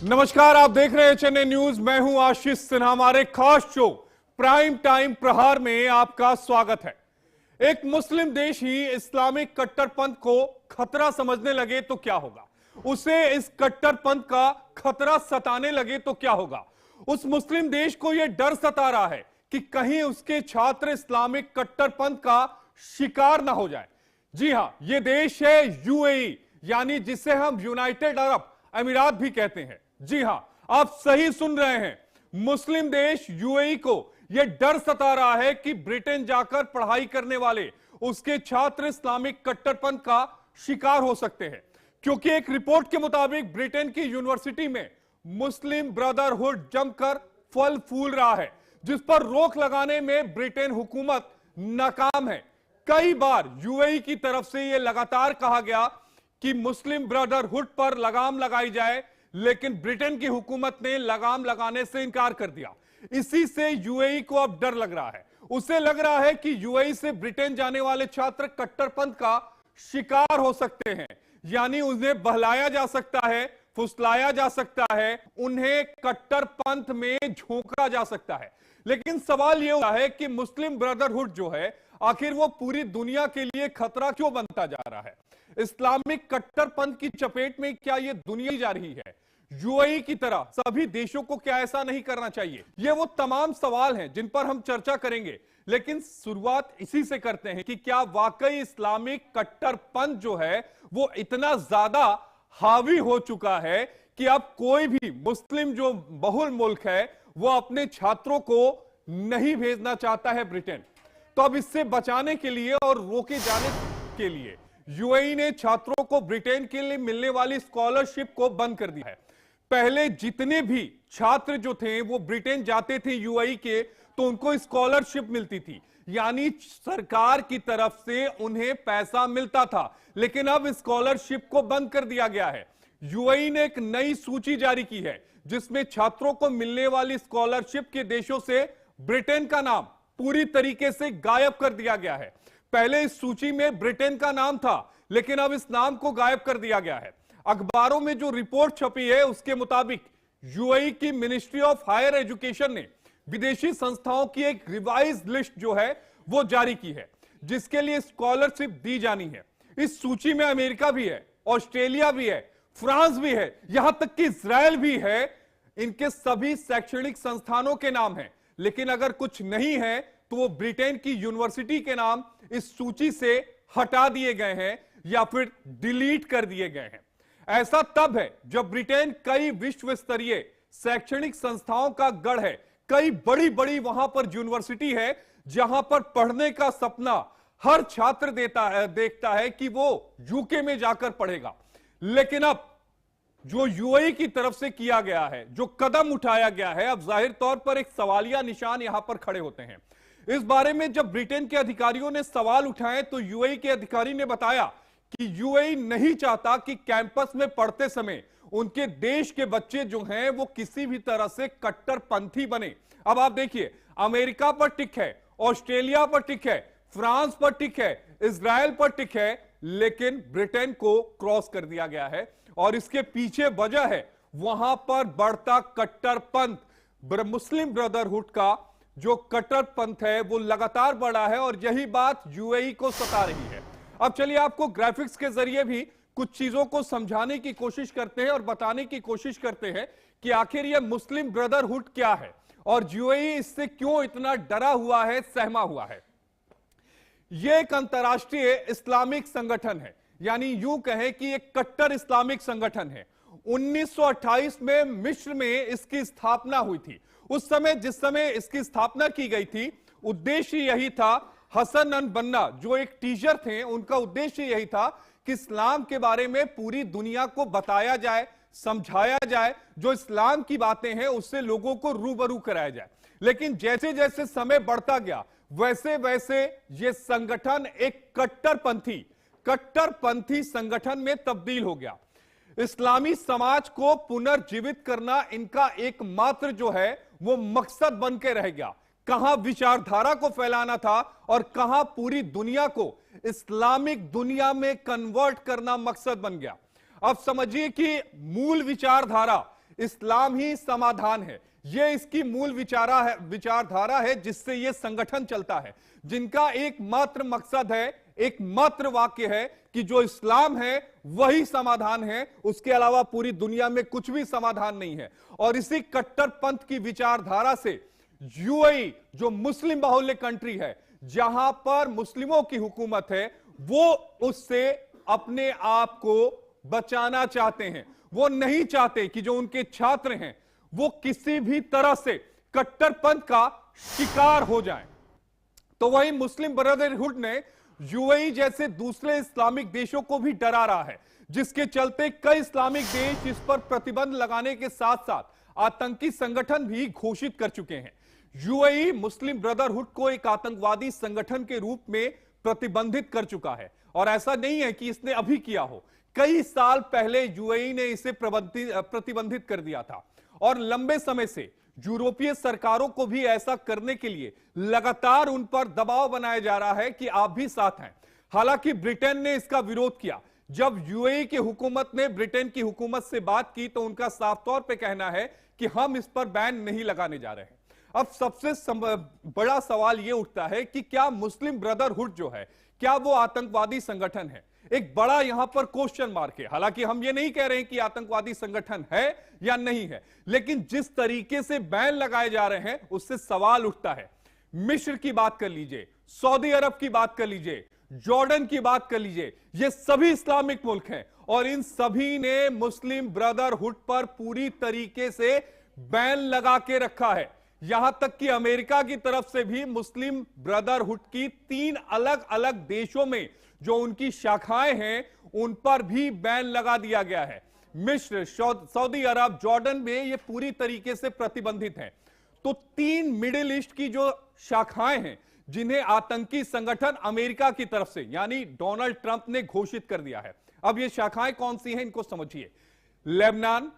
नमस्कार, आप देख रहे हैं चेन्नई न्यूज। मैं हूं आशीष सिन्हा। हमारे खास शो प्राइम टाइम प्रहार में आपका स्वागत है। एक मुस्लिम देश ही इस्लामिक कट्टरपंथ को खतरा समझने लगे तो क्या होगा, उसे इस कट्टरपंथ का खतरा सताने लगे तो क्या होगा। उस मुस्लिम देश को यह डर सता रहा है कि कहीं उसके छात्र इस्लामिक कट्टरपंथ का शिकार ना हो जाए। जी हां, यह देश है यूएई, यानी जिसे हम यूनाइटेड अरब अमीरात भी कहते हैं। जी हां, आप सही सुन रहे हैं। मुस्लिम देश यूएई को यह डर सता रहा है कि ब्रिटेन जाकर पढ़ाई करने वाले उसके छात्र इस्लामिक कट्टरपंथ का शिकार हो सकते हैं, क्योंकि एक रिपोर्ट के मुताबिक ब्रिटेन की यूनिवर्सिटी में मुस्लिम ब्रदरहुड जमकर फल फूल रहा है, जिस पर रोक लगाने में ब्रिटेन हुकूमत नाकाम है। कई बार यूएई की तरफ से यह लगातार कहा गया कि मुस्लिम ब्रदरहुड पर लगाम लगाई जाए, लेकिन ब्रिटेन की हुकूमत ने लगाम लगाने से इनकार कर दिया। इसी से यूएई को अब डर लग रहा है। उसे लग रहा है कि यूएई से ब्रिटेन जाने वाले छात्र कट्टरपंथ का शिकार हो सकते हैं, यानी उन्हें बहलाया जा सकता है, फुसलाया जा सकता है, उन्हें कट्टरपंथ में झोंका जा सकता है। लेकिन सवाल यह होता है कि मुस्लिम ब्रदरहुड जो है, आखिर वो पूरी दुनिया के लिए खतरा क्यों बनता जा रहा है। इस्लामिक कट्टरपंथ की चपेट में क्या यह दुनिया जा रही है? यूएई की तरह सभी देशों को क्या ऐसा नहीं करना चाहिए? ये वो तमाम सवाल हैं जिन पर हम चर्चा करेंगे, लेकिन शुरुआत इसी से करते हैं कि क्या वाकई इस्लामिक कट्टरपंथ जो है वो इतना ज्यादा हावी हो चुका है कि अब कोई भी मुस्लिम जो बहुल मुल्क है वो अपने छात्रों को नहीं भेजना चाहता है ब्रिटेन। तो अब इससे बचाने के लिए और रोके जाने के लिए यूएई ने छात्रों को ब्रिटेन के लिए मिलने वाली स्कॉलरशिप को बंद कर दिया है। पहले जितने भी छात्र जो थे वो ब्रिटेन जाते थे यूएई के, तो उनको स्कॉलरशिप मिलती थी, यानी सरकार की तरफ से उन्हें पैसा मिलता था। लेकिन अब स्कॉलरशिप को बंद कर दिया गया है। यूएई ने एक नई सूची जारी की है जिसमें छात्रों को मिलने वाली स्कॉलरशिप के देशों से ब्रिटेन का नाम पूरी तरीके से गायब कर दिया गया है। पहले इस सूची में ब्रिटेन का नाम था, लेकिन अब इस नाम को गायब कर दिया गया है। अखबारों में जो रिपोर्ट छपी है उसके मुताबिक यूएई की मिनिस्ट्री ऑफ हायर एजुकेशन ने विदेशी संस्थाओं की एक रिवाइज लिस्ट जो है वो जारी की है, जिसके लिए स्कॉलरशिप दी जानी है। इस सूची में अमेरिका भी है, ऑस्ट्रेलिया भी है, फ्रांस भी है, यहां तक कि इजराइल भी है। इनके सभी शैक्षणिक संस्थानों के नाम है, लेकिन अगर कुछ नहीं है तो वो ब्रिटेन की यूनिवर्सिटी के नाम इस सूची से हटा दिए गए हैं या फिर डिलीट कर दिए गए हैं। ऐसा तब है जब ब्रिटेन कई विश्व स्तरीय शैक्षणिक संस्थाओं का गढ़ है, कई बड़ी बड़ी वहां पर यूनिवर्सिटी है जहां पर पढ़ने का सपना हर छात्र देखता है कि वो यूके में जाकर पढ़ेगा। लेकिन अब जो यूएई की तरफ से किया गया है, जो कदम उठाया गया है, अब जाहिर तौर पर एक सवालिया निशान यहां पर खड़े होते हैं। इस बारे में जब ब्रिटेन के अधिकारियों ने सवाल उठाए तो यूएई के अधिकारी ने बताया कि यूएई नहीं चाहता कि कैंपस में पढ़ते समय उनके देश के बच्चे जो हैं वो किसी भी तरह से कट्टरपंथी बने। अब आप देखिए, अमेरिका पर टिक है, ऑस्ट्रेलिया पर टिक है, फ्रांस पर टिक है, इजराइल पर टिक है, लेकिन ब्रिटेन को क्रॉस कर दिया गया है। और इसके पीछे वजह है वहां पर बढ़ता कट्टरपंथ। मुस्लिम ब्रदरहुड का जो कट्टरपंथ है वो लगातार बढ़ा है और यही बात यूएई को सता रही है। अब चलिए आपको ग्राफिक्स के जरिए भी कुछ चीजों को समझाने की कोशिश करते हैं और बताने की कोशिश करते हैं कि आखिर यह मुस्लिम ब्रदरहुड क्या है और यूएई इससे क्यों इतना डरा हुआ है, सहमा हुआ है। यह एक अंतरराष्ट्रीय इस्लामिक संगठन है, यानी यूं कहें कि एक कट्टर इस्लामिक संगठन है। 1928 में मिस्र में इसकी स्थापना हुई थी। उस समय जिस समय इसकी स्थापना की गई थी, उद्देश्य यही था, हसन अल बन्ना जो एक टीचर थे, उनका उद्देश्य यही था कि इस्लाम के बारे में पूरी दुनिया को बताया जाए, समझाया जाए, जो इस्लाम की बातें हैं उससे लोगों को रूबरू कराया जाए। लेकिन जैसे जैसे समय बढ़ता गया वैसे वैसे यह संगठन एक कट्टरपंथी संगठन में तब्दील हो गया। इस्लामी समाज को पुनर्जीवित करना इनका एकमात्र जो है वो मकसद बन के रह गया। कहां विचारधारा को फैलाना था और कहां पूरी दुनिया को इस्लामिक दुनिया में कन्वर्ट करना मकसद बन गया। अब समझिए कि मूल विचारधारा इस्लाम ही समाधान है, यह इसकी मूल विचारधारा है जिससे यह संगठन चलता है, जिनका एकमात्र मकसद है, एकमात्र वाक्य है कि जो इस्लाम है वही समाधान है, उसके अलावा पूरी दुनिया में कुछ भी समाधान नहीं है। और इसी कट्टरपंथ की विचारधारा से यूएई जो मुस्लिम बाहुल्य कंट्री है, जहां पर मुस्लिमों की हुकूमत है, वो उससे अपने आप को बचाना चाहते हैं। वो नहीं चाहते कि जो उनके छात्र हैं वो किसी भी तरह से कट्टरपंथ का शिकार हो जाएं। तो वही मुस्लिम ब्रदरहुड ने यूएई जैसे दूसरे इस्लामिक देशों को भी डरा रहा है, जिसके चलते कई इस्लामिक देश इस पर प्रतिबंध लगाने के साथ साथ आतंकी संगठन भी घोषित कर चुके हैं। यूएई मुस्लिम ब्रदरहुड को एक आतंकवादी संगठन के रूप में प्रतिबंधित कर चुका है, और ऐसा नहीं है कि इसने अभी किया हो, कई साल पहले यूएई ने इसे प्रतिबंधित कर दिया था। और लंबे समय से यूरोपीय सरकारों को भी ऐसा करने के लिए लगातार उन पर दबाव बनाया जा रहा है कि आप भी साथ हैं। हालांकि ब्रिटेन ने इसका विरोध किया। जब यूएई की हुकूमत ने ब्रिटेन की हुकूमत से बात की तो उनका साफ तौर पे कहना है कि हम इस पर बैन नहीं लगाने जा रहे हैं। अब सबसे बड़ा सवाल यह उठता है कि क्या मुस्लिम ब्रदरहुड जो है, क्या वो आतंकवादी संगठन है? एक बड़ा यहां पर क्वेश्चन मार्क है। हालांकि हम ये नहीं कह रहे हैं कि आतंकवादी संगठन है या नहीं है, लेकिन जिस तरीके से बैन लगाए जा रहे हैं उससे सवाल उठता है। मिस्र की बात कर लीजिए, सऊदी अरब की बात कर लीजिए, जॉर्डन की बात कर लीजिए, ये सभी इस्लामिक मुल्क हैं और इन सभी ने मुस्लिम ब्रदरहुड पर पूरी तरीके से बैन लगा के रखा है। यहां तक कि अमेरिका की तरफ से भी मुस्लिम ब्रदरहुड की 3 अलग अलग देशों में जो उनकी शाखाएं हैं उन पर भी बैन लगा दिया गया है। मिस्र, सऊदी अरब, जॉर्डन में ये पूरी तरीके से प्रतिबंधित है। तो 3 मिडिल ईस्ट की जो शाखाएं हैं जिन्हें आतंकी संगठन अमेरिका की तरफ से यानी डोनाल्ड ट्रंप ने घोषित कर दिया है। अब ये शाखाएं कौन सी हैं इनको समझिए। लेबनान,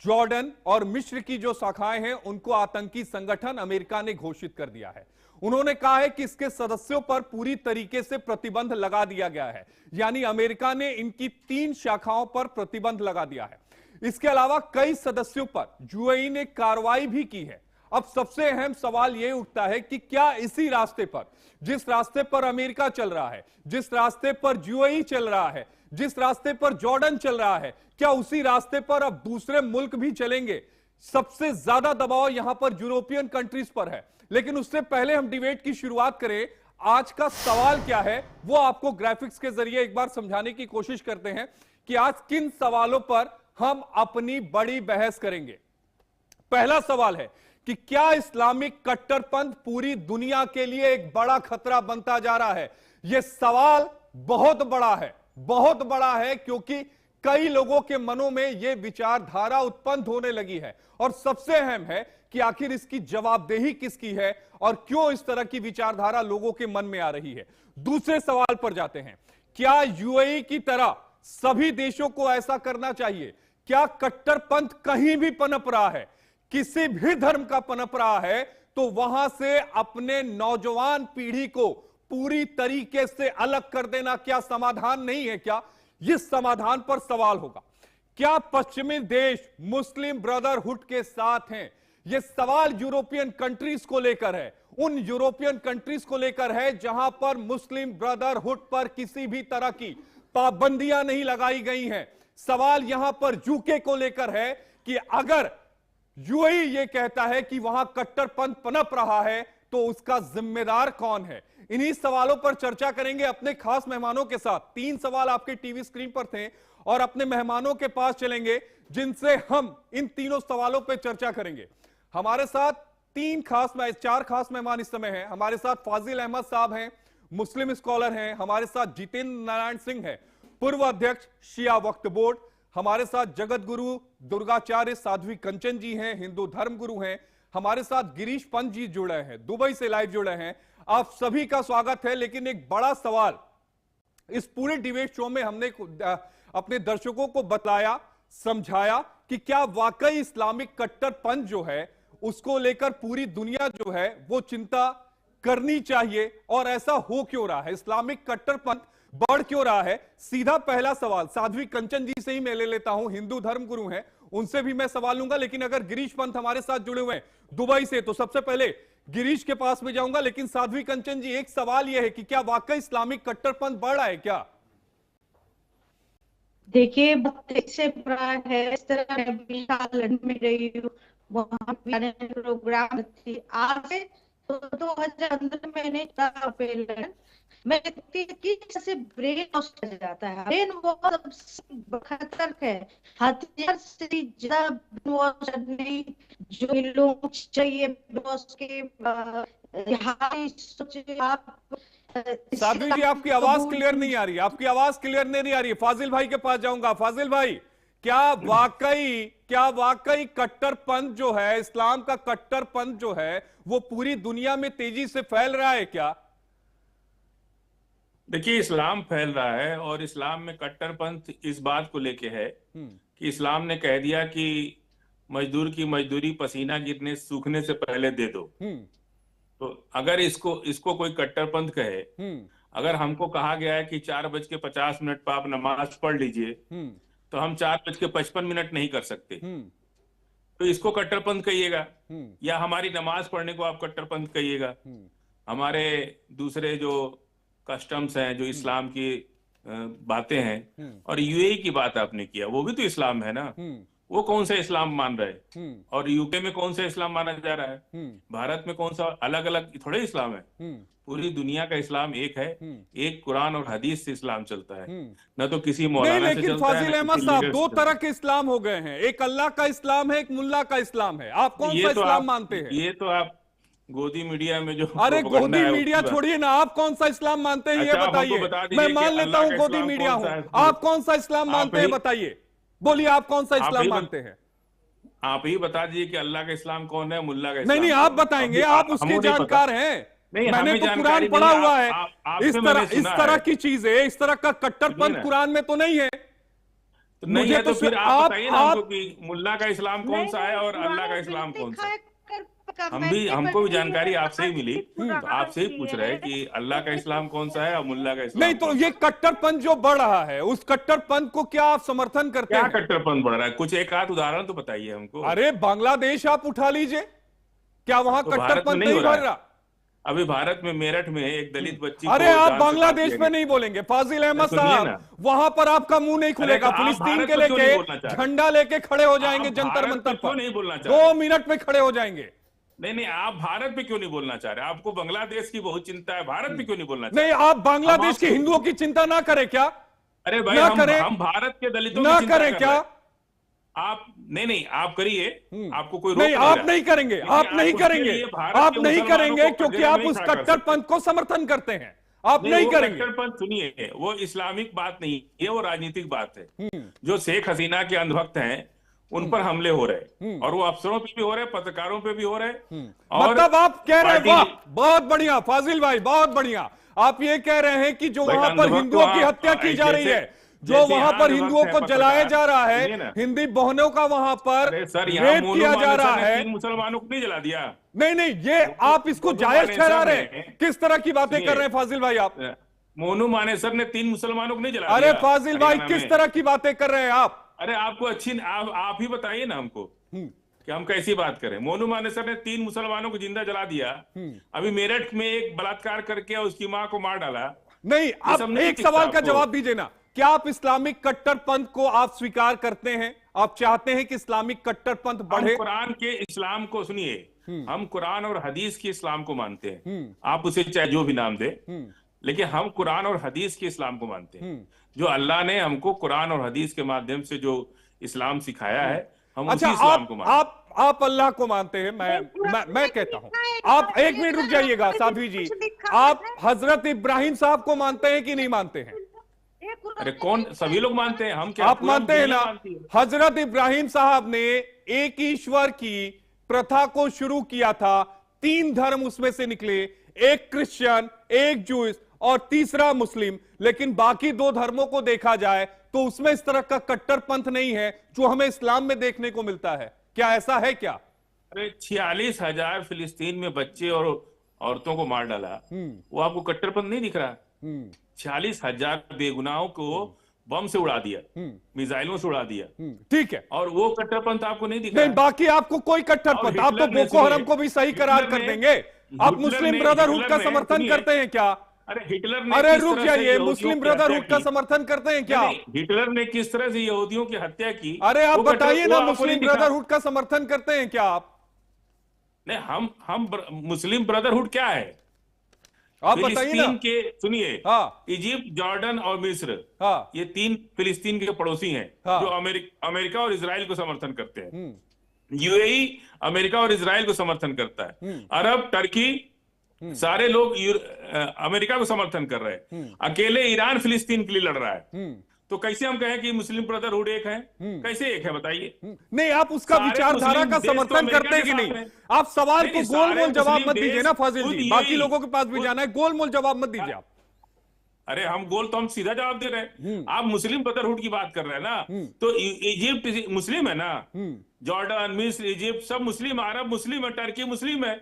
जॉर्डन और मिस्र की जो शाखाएं हैं उनको आतंकी संगठन अमेरिका ने घोषित कर दिया है। उन्होंने कहा है कि इसके सदस्यों पर पूरी तरीके से प्रतिबंध लगा दिया गया है, यानी अमेरिका ने इनकी 3 शाखाओं पर प्रतिबंध लगा दिया है। इसके अलावा कई सदस्यों पर यूएई ने कार्रवाई भी की है। अब सबसे अहम सवाल यह उठता है कि क्या इसी रास्ते पर, जिस रास्ते पर अमेरिका चल रहा है, जिस रास्ते पर यूएई चल रहा है, जिस रास्ते पर जॉर्डन चल रहा है, क्या उसी रास्ते पर अब दूसरे मुल्क भी चलेंगे? सबसे ज्यादा दबाव यहां पर यूरोपियन कंट्रीज पर है। लेकिन उससे पहले हम डिबेट की शुरुआत करें। आज का सवाल क्या है वो आपको ग्राफिक्स के जरिए एक बार समझाने की कोशिश करते हैं कि आज किन सवालों पर हम अपनी बड़ी बहस करेंगे। पहला सवाल है कि क्या इस्लामिक कट्टरपंथ पूरी दुनिया के लिए एक बड़ा खतरा बनता जा रहा है? यह सवाल बहुत बड़ा है, बहुत बड़ा है, क्योंकि कई लोगों के मनों में यह विचारधारा उत्पन्न होने लगी है। और सबसे अहम है कि आखिर इसकी जवाबदेही किसकी है और क्यों इस तरह की विचारधारा लोगों के मन में आ रही है। दूसरे सवाल पर जाते हैं। क्या यूएई की तरह सभी देशों को ऐसा करना चाहिए? क्या कट्टरपंथ कहीं भी पनप रहा है, किसी भी धर्म का पनप रहा है, तो वहां से अपने नौजवान पीढ़ी को पूरी तरीके से अलग कर देना क्या समाधान नहीं है? क्या इस समाधान पर सवाल होगा। क्या पश्चिमी देश मुस्लिम ब्रदरहुड के साथ हैं? यह सवाल यूरोपियन कंट्रीज को लेकर है, उन यूरोपियन कंट्रीज को लेकर है जहां पर मुस्लिम ब्रदरहुड पर किसी भी तरह की पाबंदियां नहीं लगाई गई हैं। सवाल यहां पर यूके को लेकर है कि अगर यूएई यह कहता है कि वहां कट्टरपंथ पनप रहा है तो उसका जिम्मेदार कौन है? इन्हीं सवालों पर चर्चा करेंगे अपने खास मेहमानों के साथ। 3 सवाल आपके टीवी स्क्रीन पर थे और अपने मेहमानों के पास चलेंगे जिनसे हम इन तीनों सवालों पर चर्चा करेंगे। हमारे साथ 4 खास मेहमान इस समय हैं। हमारे साथ फाजिल अहमद साहब हैं, मुस्लिम स्कॉलर हैं। हमारे साथ जितेंद्र नारायण सिंह हैं, पूर्व अध्यक्ष शिया वक्फ बोर्ड। हमारे साथ जगत गुरु दुर्गाचार्य साध्वी कंचन जी हैं, हिंदू धर्म गुरु हैं। हमारे साथ गिरीश पंत जी जुड़े हैं, दुबई से लाइव जुड़े हैं। आप सभी का स्वागत है। लेकिन एक बड़ा सवाल इस पूरे डिबेट शो में हमने अपने दर्शकों को बताया, समझाया कि क्या वाकई इस्लामिक कट्टरपंथ जो है उसको लेकर पूरी दुनिया जो है वो चिंता करनी चाहिए और ऐसा हो क्यों रहा है। इस्लामिक कट्टरपंथ बढ़ क्यों रहा है? सीधा पहला सवाल साध्वी कंचन जी से ही मैं ले लेता हूं, हिंदू धर्म गुरु हैं, उनसे भी मैं सवाल लूंगा। लेकिन अगर गिरीश पंत हमारे साथ जुड़े हुए हैं दुबई से, तो सबसे पहले गिरीश के पास में जाऊंगा। लेकिन साध्वी कंचन जी, एक सवाल यह है कि क्या वाकई इस्लामिक कट्टरपंथ बढ़ रहा है क्या? देखिए, बहुत से बड़ा है। इस तरह मैं भी लंदन में रही हूँ, वहाँ भी प्रोग्राम थी। आज से 2015 मैंने लंदन मैं देखती हूँ कि जैसे ब्रेन वॉश कर जाता है। ब्रेन वॉश सबसे खतरनाक है, हथियार से ज्यादा ब्रेन वॉश नहीं। जो लोग चाहिए वॉश के आप साध्वी जी, आपकी आवाज क्लियर नहीं आ रही, आपकी आवाज क्लियर नहीं आ रही है। फाजिल भाई के पास जाऊंगा। फाजिल भाई, क्या वाकई कट्टरपंथ जो है, इस्लाम का कट्टरपंथ जो है, वो पूरी दुनिया में तेजी से फैल रहा है क्या? देखिए, इस्लाम फैल रहा है और इस्लाम में कट्टरपंथ इस बात को लेके है कि इस्लाम ने कह दिया कि मजदूर की मजदूरी पसीना गिरने सूखने से पहले दे दो। तो अगर इसको कोई कट्टरपंथ कहे, अगर हमको कहा गया है कि 4:50 पर आप नमाज पढ़ लीजिए, तो हम 4:55 नहीं कर सकते, तो इसको कट्टरपंथ कहिएगा। या हमारी नमाज पढ़ने को आप कट्टरपंथ कहिएगा। हमारे दूसरे जो कस्टम्स हैं, जो इस्लाम की बातें हैं, और यूएई की बात आपने किया, वो भी तो इस्लाम है ना। वो कौन सा इस्लाम मान रहे? और यूके में कौन सा इस्लाम माना जा रहा है? भारत में कौन सा? अलग अलग थोड़े इस्लाम है। पूरी दुनिया का इस्लाम एक है। एक कुरान और हदीस से इस्लाम चलता है, न तो किसी मौलाना से चलता है। लेकिन फाजिल अहमद साहब, दो तरह के इस्लाम हो गए हैं, एक अल्लाह का इस्लाम है, एक मुल्ला का इस्लाम है। आप कौन सा इस्लाम मानते हैं? ये तो आप गोदी मीडिया में जो अरे गोदी मीडिया छोड़िए ना, आप कौन सा इस्लाम मानते हैं ये बताइए। मैं मान लेता हूँ गोदी मीडिया हूँ, आप कौन सा इस्लाम मानते हैं बताइए। बोलिए, आप कौन सा इस्लाम मानते हैं? आप ही बता दीजिए कि अल्लाह का इस्लाम कौन है, मुल्ला का इस्लाम। नहीं, आप बताएंगे, आप उसके जानकार हैं। मैंने तो कुरान पढ़ा हुआ है। इस तरह की चीजें, इस तरह का कट्टरपंथ कुरान में तो नहीं है। तो नहीं है तो फिर आप बताइए ना हमको कि मुल्ला का इस्लाम कौन सा है और अल्लाह का इस्लाम कौन सा है। हमको भी जानकारी आपसे ही मिली, तो आपसे ही पूछ रहे हैं कि अल्लाह का इस्लाम कौन सा है और मुल्ला का इस्लाम। नहीं, तो ये कट्टरपंथ जो बढ़ रहा है, उस कट्टरपंथ को क्या आप समर्थन करते हैं? क्या कट्टरपंथ बढ़ रहा है? कुछ एक आध उदाहरण तो बताइए हमको। अरे बांग्लादेश आप उठा लीजिए, क्या वहां कट्टरपंथ नहीं बढ़ रहा? अभी भारत में मेरठ में एक दलित बच्ची, अरे आप बांग्लादेश में नहीं बोलेंगे फाजिल अहमद साहब, वहां पर आपका मुंह नहीं खुलेगा। फिलिस्तीन के लेके झंडा लेके खड़े हो जाएंगे जंतर मंतर पर, नहीं बोलना 2 मिनट में खड़े हो जाएंगे। नहीं, आप भारत पे क्यों नहीं बोलना चाह रहे? आपको बांग्लादेश की बहुत चिंता है, भारत पे क्यों नहीं बोलना चाह रहे? नहीं, आप बांग्लादेश के हिंदुओं की चिंता ना करें क्या? अरे भाई, हम भारत के दलितों ना करें क्या? आप नहीं, आप करिए, आपको कोई नहीं, आप नहीं करेंगे, आप नहीं करेंगे, आप नहीं करेंगे, क्योंकि आप उस कट्टरपंथ को समर्थन करते हैं। आप नहीं करेंगे। कट्टरपंथ सुनिए, वो इस्लामिक बात नहीं है, वो राजनीतिक बात है। जो शेख हसीना के अंधभक्त हैं, उन पर हमले हो रहे, और वो अफसरों पे भी हो रहे, पत्रकारों पे भी हो रहे। और मतलब आप कह रहे हैं, वाह बहुत बढ़िया फाजिल भाई, बहुत बढ़िया। आप ये कह रहे हैं कि जो वहां पर हिंदुओं की हत्या की जा रही है, जो वहां पर हिंदुओं को जलाया जा रहा है, हिंदी बहनों का वहां पर रेप किया जा रहा है, मुसलमानों को नहीं जला दिया। नहीं, ये आप इसको जायज ठहरा रहे हैं? किस तरह की बातें कर रहे हैं फाजिल भाई आप? मोनू मानेसर ने 3 मुसलमानों को नहीं जला दिया। अरे फाजिल भाई, किस तरह की बातें कर रहे हैं आप? अरे आपको आप ही बताइए ना हमको कि हम कैसी बात करें। मोनू मानेसर ने 3 मुसलमानों को जिंदा जला दिया। अभी मेरठ में एक बलात्कार करके उसकी मां को मार डाला। नहीं, आप एक सवाल का जवाब दीजिए ना, क्या आप इस्लामिक कट्टरपंथ को आप स्वीकार करते हैं? आप चाहते हैं कि इस्लामिक कट्टरपंथ बढ़े? हम कुरान के इस्लाम को सुनिए, हम कुरान और हदीस के इस्लाम को मानते हैं। आप उसे चाहे जो भी नाम दे, लेकिन हम कुरान और हदीस के इस्लाम को मानते हैं। जो अल्लाह ने हमको कुरान और हदीस के माध्यम से जो इस्लाम सिखाया है, हम उसी इस्लाम को मानते हैं। आप अल्लाह को मानते हैं, मैं कहता हूं। आप 1 मिनट रुक जाइएगा साध्वी जी, आप हजरत इब्राहिम साहब को मानते हैं कि नहीं मानते हैं? अरे कौन, सभी लोग मानते हैं। हम क्या आप मानते हैं ना? हजरत इब्राहिम साहब ने एक ईश्वर की प्रथा को शुरू किया था, 3 धर्म उसमें से निकले, एक क्रिश्चियन, एक जूस और तीसरा मुस्लिम। लेकिन बाकी 2 धर्मों को देखा जाए तो उसमें इस तरह का कट्टरपंथ नहीं है जो हमें इस्लाम में देखने को मिलता है। क्या ऐसा है क्या? अरे 46,000 फिलिस्तीन में बच्चे और औरतों को मार डाला, वो आपको कट्टरपंथ नहीं दिख रहा? 40,000 बेगुनाहों को बम से उड़ा दिया, मिसाइलों से उड़ा दिया। ठीक है, और वो कट्टरपंथ आपको नहीं दिखा? नहीं, बाकी आपको कोई कट्टरपंथ, आप तो बोको हराम को भी सही करार कर देंगे। आप मुस्लिम ब्रदरहुड का समर्थन करते हैं क्या? अरे हिटलर ने, अरे रुक जाइए, मुस्लिम ब्रदरहुड का समर्थन करते हैं क्या? हिटलर ने किस तरह से यहूदियों की हत्या की? अरे आप बताइए ना, मुस्लिम ब्रदरहुड का समर्थन करते हैं क्या आप? नहीं, हम मुस्लिम ब्रदरहुड क्या है? आप बताइए ना। के सुनिए, हाँ, इजिप्ट, जॉर्डन और मिस्र, हाँ, ये 3 फिलिस्तीन के पड़ोसी हैं, हाँ, जो अमेरिका और इजराइल को समर्थन करते हैं। यूएई अमेरिका और इजराइल को समर्थन करता है। अरब, टर्की, सारे लोग अमेरिका को समर्थन कर रहे हैं। अकेले ईरान फिलिस्तीन के लिए लड़ रहा है। तो कैसे हम कहें कि मुस्लिम ब्रदरहुड एक है? कैसे एक है बताइए? नहीं, आप उसका विचारधारा का समर्थन करते हैं कि नहीं? आप सवाल को गोल मोल जवाब मत दीजिए ना फाजिल जी, बाकी लोगों के पास भी जाना है, गोल मोल जवाब मत दीजिए आप। अरे हम सीधा जवाब दे रहे हैं। आप मुस्लिम ब्रदरहुड की बात कर रहे हैं ना, तो इजिप्ट मुस्लिम है ना, जॉर्डन, मिस्र, इजिप्ट सब मुस्लिम, अरब मुस्लिम है, टर्की मुस्लिम है।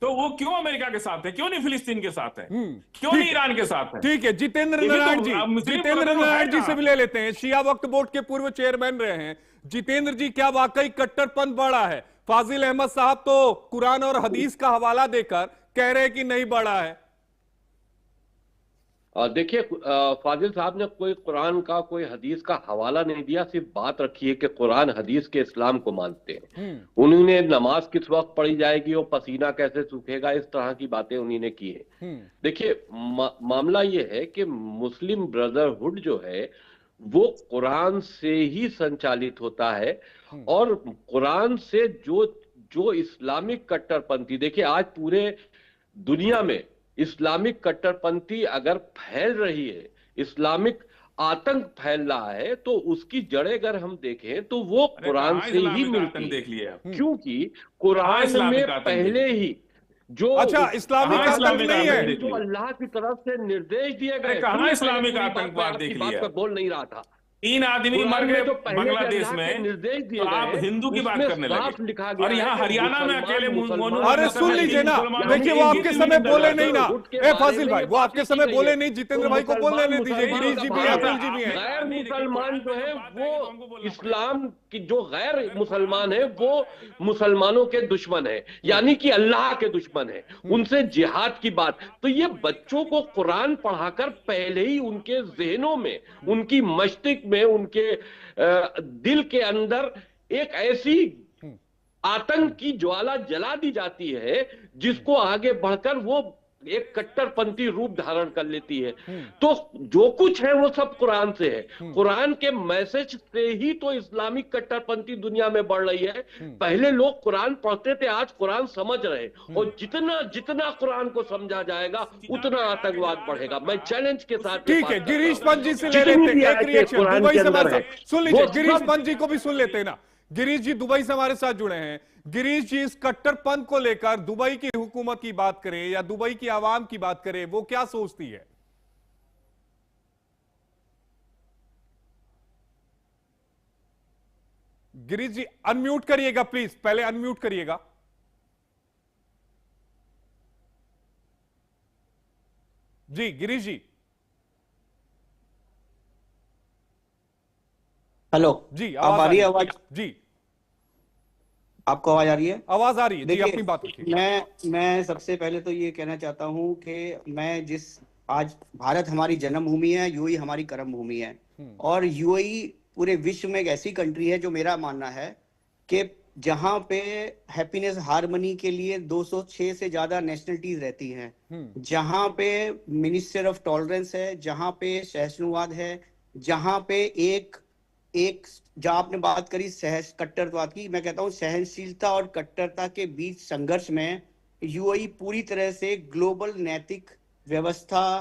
तो वो क्यों अमेरिका के साथ है? क्यों नहीं फिलिस्तीन के साथ है? क्यों नहीं ईरान के साथ है? ठीक है, जितेंद्र नारायण जी से भी ले लेते हैं। शिया वक्फ बोर्ड के पूर्व चेयरमैन रहे हैं जितेंद्र जी, क्या वाकई कट्टरपंथ बढ़ा है? फाजिल अहमद साहब तो कुरान और हदीस का हवाला देकर कह रहे हैं कि नहीं बढ़ा है। देखिए, फाजिल साहब ने कोई कुरान का, कोई हदीस का हवाला नहीं दिया, सिर्फ बात रखी है कि कुरान हदीस के इस्लाम को मानते हैं। उन्होंने नमाज किस वक्त पढ़ी जाएगी और पसीना कैसे सूखेगा, इस तरह की बातें उन्होंने की है। देखिए, मामला ये है कि मुस्लिम ब्रदरहुड जो है वो कुरान से ही संचालित होता है, और कुरान से जो इस्लामिक कट्टरपंथी, देखिए आज पूरे दुनिया में इस्लामिक कट्टरपंथी अगर फैल रही है, इस्लामिक आतंक फैल रहा है, तो उसकी जड़ें अगर हम देखें तो वो कुरान से ही मिलती है। देख लिया, क्योंकि कुरान में पहले ही जो इस्लामिक आतंक नहीं है, जो अल्लाह की तरफ से निर्देश दिए गए, कहां इस्लामिक आतंकवाद देख लिया? बोल नहीं रहा था। 3 आदमी मर गए बांग्लादेश में, निर्देश दिए तो आप हिंदू की बात करने लगे। लिखा गया और यहाँ हरियाणा में अकेले अरे सुन लीजिए ना, देखिए वो आपके समय बोले नहीं ना, ए फाजिल भाई, वो आपके समय बोले नहीं, जितेंद्र भाई को बोलने नहीं दीजिए, गिरीश जी भी हैं, अतुल जी भी हैं। गैर मुसलमान जो है वो इस्लाम की, जो गैर मुसलमान है वो मुसलमानों के दुश्मन है, यानी कि अल्लाह के दुश्मन है, उनसे जिहाद की बात। तो ये बच्चों को कुरान पढ़ाकर पहले ही उनके जहनों में, उनकी मस्तिष्क में, उनके दिल के अंदर एक ऐसी आतंक की ज्वाला जला दी जाती है जिसको आगे बढ़कर वो एक कट्टरपंथी रूप धारण कर लेती है। तो जो कुछ है वो सब कुरान से है। कुरान के मैसेज से ही तो इस्लामिक कट्टरपंथी दुनिया में बढ़ रही है। पहले लोग कुरान पढ़ते थे, आज कुरान समझ रहे, और जितना जितना कुरान को समझा जाएगा उतना आतंकवाद बढ़ेगा। मैं चैलेंज के साथ, ठीक है, गिरीश पंत जी से ले लेते हैं एक रिएक्शन, दुबई से हमारे साथ सुन लीजिए, गिरीश पंत जी को भी सुन लेते हैं ना। गिरीश जी दुबई से हमारे साथ जुड़े हैं। गिरीश जी, इस कट्टरपंथ को लेकर दुबई की हुकूमत की बात करें या दुबई की आवाम की बात करें, वो क्या सोचती है? गिरीश जी अनम्यूट करिएगा प्लीज, पहले अनम्यूट करिएगा। जी गिरीश जी। हेलो जी, आ रही है आवाज? जी आपको आवाज आ रही है? आवाज आ रही है जी, अपनी बात रखिए। मैं सबसे पहले तो ये कहना चाहता हूं कि मैं आज भारत हमारी जन्मभूमि है, यूएई हमारी कर्म भूमि है, और यूएई पूरे विश्व में एक ऐसी कंट्री है जो मेरा मानना है कि जहां पे हैप्पीनेस हार्मनी के लिए 206 से ज्यादा नेशनलिटीज रहती हैं, जहां पे मिनिस्टर ऑफ टॉलरेंस है, जहां पे सहिष्णुवाद है, जहां पे एक जहां आपने बात करी कट्टरवाद की, मैं कहता हूं सहनशीलता और कट्टरता के बीच संघर्ष में यूएई पूरी तरह से ग्लोबल नैतिक व्यवस्था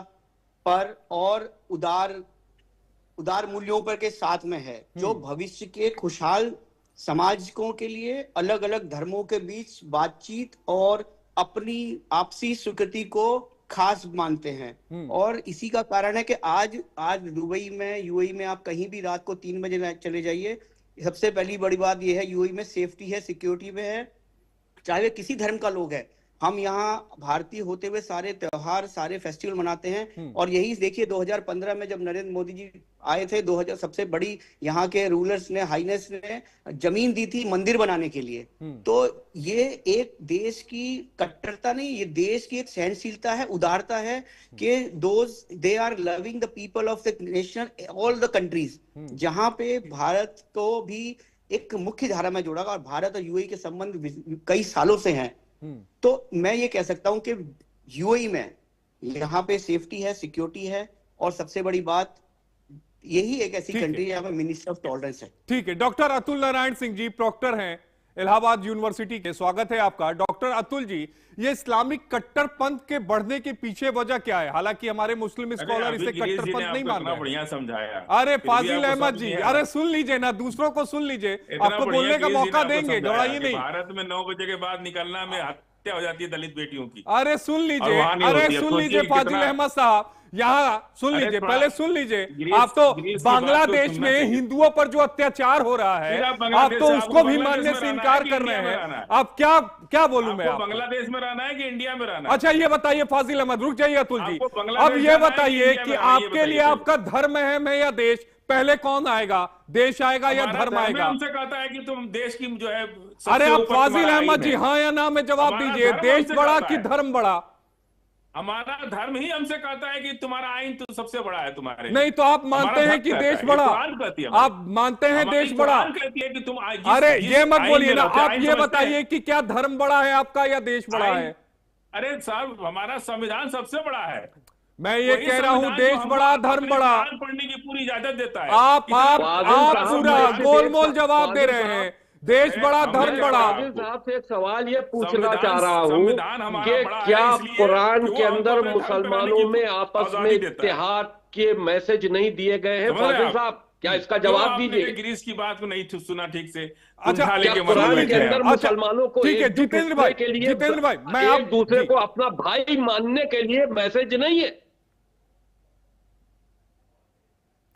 पर और उदार मूल्यों पर के साथ में है, जो भविष्य के खुशहाल समाजों के लिए अलग अलग धर्मों के बीच बातचीत और अपनी आपसी स्वीकृति को खास मानते हैं। और इसी का कारण है कि आज दुबई में, यूएई में आप कहीं भी रात को 3 बजे चले जाइए, सबसे पहली बड़ी बात यह है यूएई में सेफ्टी है, सिक्योरिटी में है, चाहे वे किसी धर्म का लोग है, हम यहाँ भारतीय होते हुए सारे त्योहार, सारे फेस्टिवल मनाते हैं। और यही देखिए 2015 में जब नरेंद्र मोदी जी आए थे, 2000 सबसे बड़ी यहाँ के रूलर्स ने, हाईनेस ने जमीन दी थी मंदिर बनाने के लिए। तो ये एक देश की कट्टरता नहीं, ये देश की एक सहनशीलता है, उदारता है कि they are loving the people of the nation, all the countries, जहां पे भारत को भी एक मुख्य धारा में जोड़ा। और भारत और यूएई के संबंध कई सालों से हैं। तो मैं ये कह सकता हूं कि यूएई में यहाँ पे सेफ्टी है, सिक्योरिटी है, और सबसे बड़ी बात यही एक ऐसी कंट्री है जहाँ पे मिनिस्टर ऑफ टॉलरेंस है। ठीक है, डॉक्टर अतुल नारायण सिंह जी प्रॉक्टर हैं इलाहाबाद यूनिवर्सिटी के, स्वागत है आपका। डॉक्टर अतुल जी, ये इस्लामिक कट्टरपंथ के बढ़ने के पीछे वजह क्या है? हालांकि हमारे मुस्लिम स्कॉलर इसे कट्टरपंथ नहीं मान रहे। बढ़िया समझाया। अरे फाजिल अहमद जी, अरे सुन लीजिए ना, दूसरों को सुन लीजिए, आपको बोलने का मौका देंगे, घबराइए नहीं। भारत में 9 बजे के बाद निकलना में हत्या हो जाती है दलित बेटियों की। अरे सुन लीजिए, अरे सुन लीजिए फाजिल अहमद साहब, यहाँ सुन लीजिए, पहले सुन लीजिए। आप तो बांग्लादेश में हिंदुओं पर जो अत्याचार हो रहा है, आप तो उसको भी मानने से इनकार कर रहे हैं। आप क्या बोलूं मैं? आपको बांग्लादेश में रहना है कि इंडिया में रहना है? अच्छा ये बताइए फाजिल अहमद, रुक जाइए अतुल जी, अब ये बताइए कि आपके लिए आपका धर्म अहम है या देश? पहले कौन आएगा, देश आएगा या धर्म आएगा? हमसे कहता है कि तुम देश की जो है। अरे अब फाजिल अहमद जी हाँ या ना में जवाब दीजिए, देश बड़ा कि धर्म बड़ा? हमारा धर्म ही हमसे कहता है कि तुम्हारा आइन तो सबसे बड़ा है तुम्हारे। नहीं तो आप मानते हैं कि देश बड़ा? आप मानते हैं देश बड़ा? कि तुम अरे ये मत बोलिए ना, आप ये बताइए कि क्या धर्म बड़ा है आपका या देश बड़ा है? अरे साहब, हमारा संविधान सबसे बड़ा है। मैं ये कह रहा हूँ देश बड़ा धर्म बड़ा। पढ़ने की पूरी इजाजत देता है। आप पूरा गोलमोल जवाब दे रहे हैं। देश बड़ा धर्म बड़ा। साहब से एक सवाल ये पूछना चाह रहा हूँ कि क्या कुरान के अंदर मुसलमानों में आपस में इत्तेहाद के मैसेज नहीं दिए गए हैं? फाजिल साहब क्या इसका जवाब दीजिए। ग्रीस की बात को नहीं सुना ठीक से। अच्छा, कुरान के अंदर मुसलमानों को ठीक है जितेंद्र भाई, जितेंद्र भाई, मैं एक दूसरे को अपना भाई मानने के लिए मैसेज नहीं है?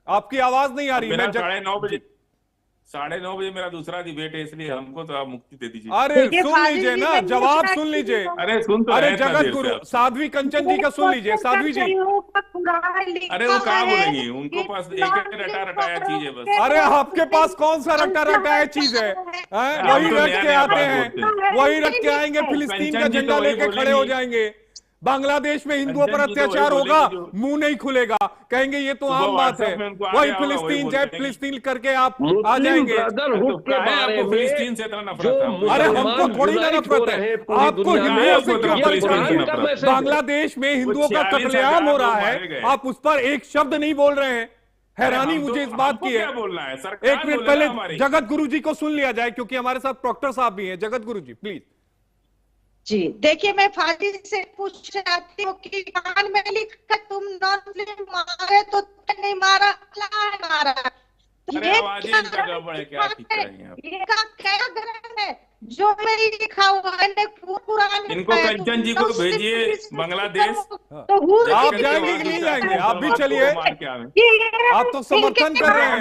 आपकी आवाज नहीं आ रही। मैं 9:30 बजे मेरा दूसरा डिबेट है, इसलिए हमको तो आप मुक्ति दे दीजिए। अरे सुन लीजिए ना, जवाब सुन लीजिए। अरे सुन तो, अरे जगत गुरु साध्वी कंचन जी का सुन लीजिए। साध्वी जी, अरे वो कहाँ बोलेंगी, उनको पास एक रटा रटाया चीज है बस। अरे आपके पास कौन सा रटा रटाया चीज है? वही रट के आते हैं, वही रट के आएंगे, फिलिस्तीन का झंडा लेके खड़े हो जाएंगे। बांग्लादेश में हिंदुओं पर अत्याचार होगा, मुंह नहीं खुलेगा, कहेंगे ये तो आम बात है। वही फिलिस्तीन, जय फिलिस्तीन करके आप आ जाएंगे। फिलिस्तीन से इतना नफरत है? अरे हमको थोड़ी ना नफरत है, आपको हिंदुओं से क्यों परेशानी है? बांग्लादेश में हिंदुओं का कत्लेआम हो रहा है, आप उस पर एक शब्द नहीं बोल रहे हैं। हैरानी मुझे इस बात की है। एक मिनट पहले जगत गुरु जी को सुन लिया जाए, क्योंकि हमारे साथ प्रॉक्टर साहब भी हैं। जगत गुरु जी प्लीज। जी देखिए, मैं फाजिल से पूछ चाहती हूँ कि कुरान में लिखा तुम नॉन मुस्लिम मारे तो नहीं मारा, अल्लाह ने मारा। ये क्या ग्रंथ है जो मेरी लिखा हुआ है? कुरान इनको कंचन जी को भेजिए बांग्लादेश। आप जाएंगे कि नहीं जाएंगे? आप भी चलिए, आप तो समर्थन कर रहे हैं।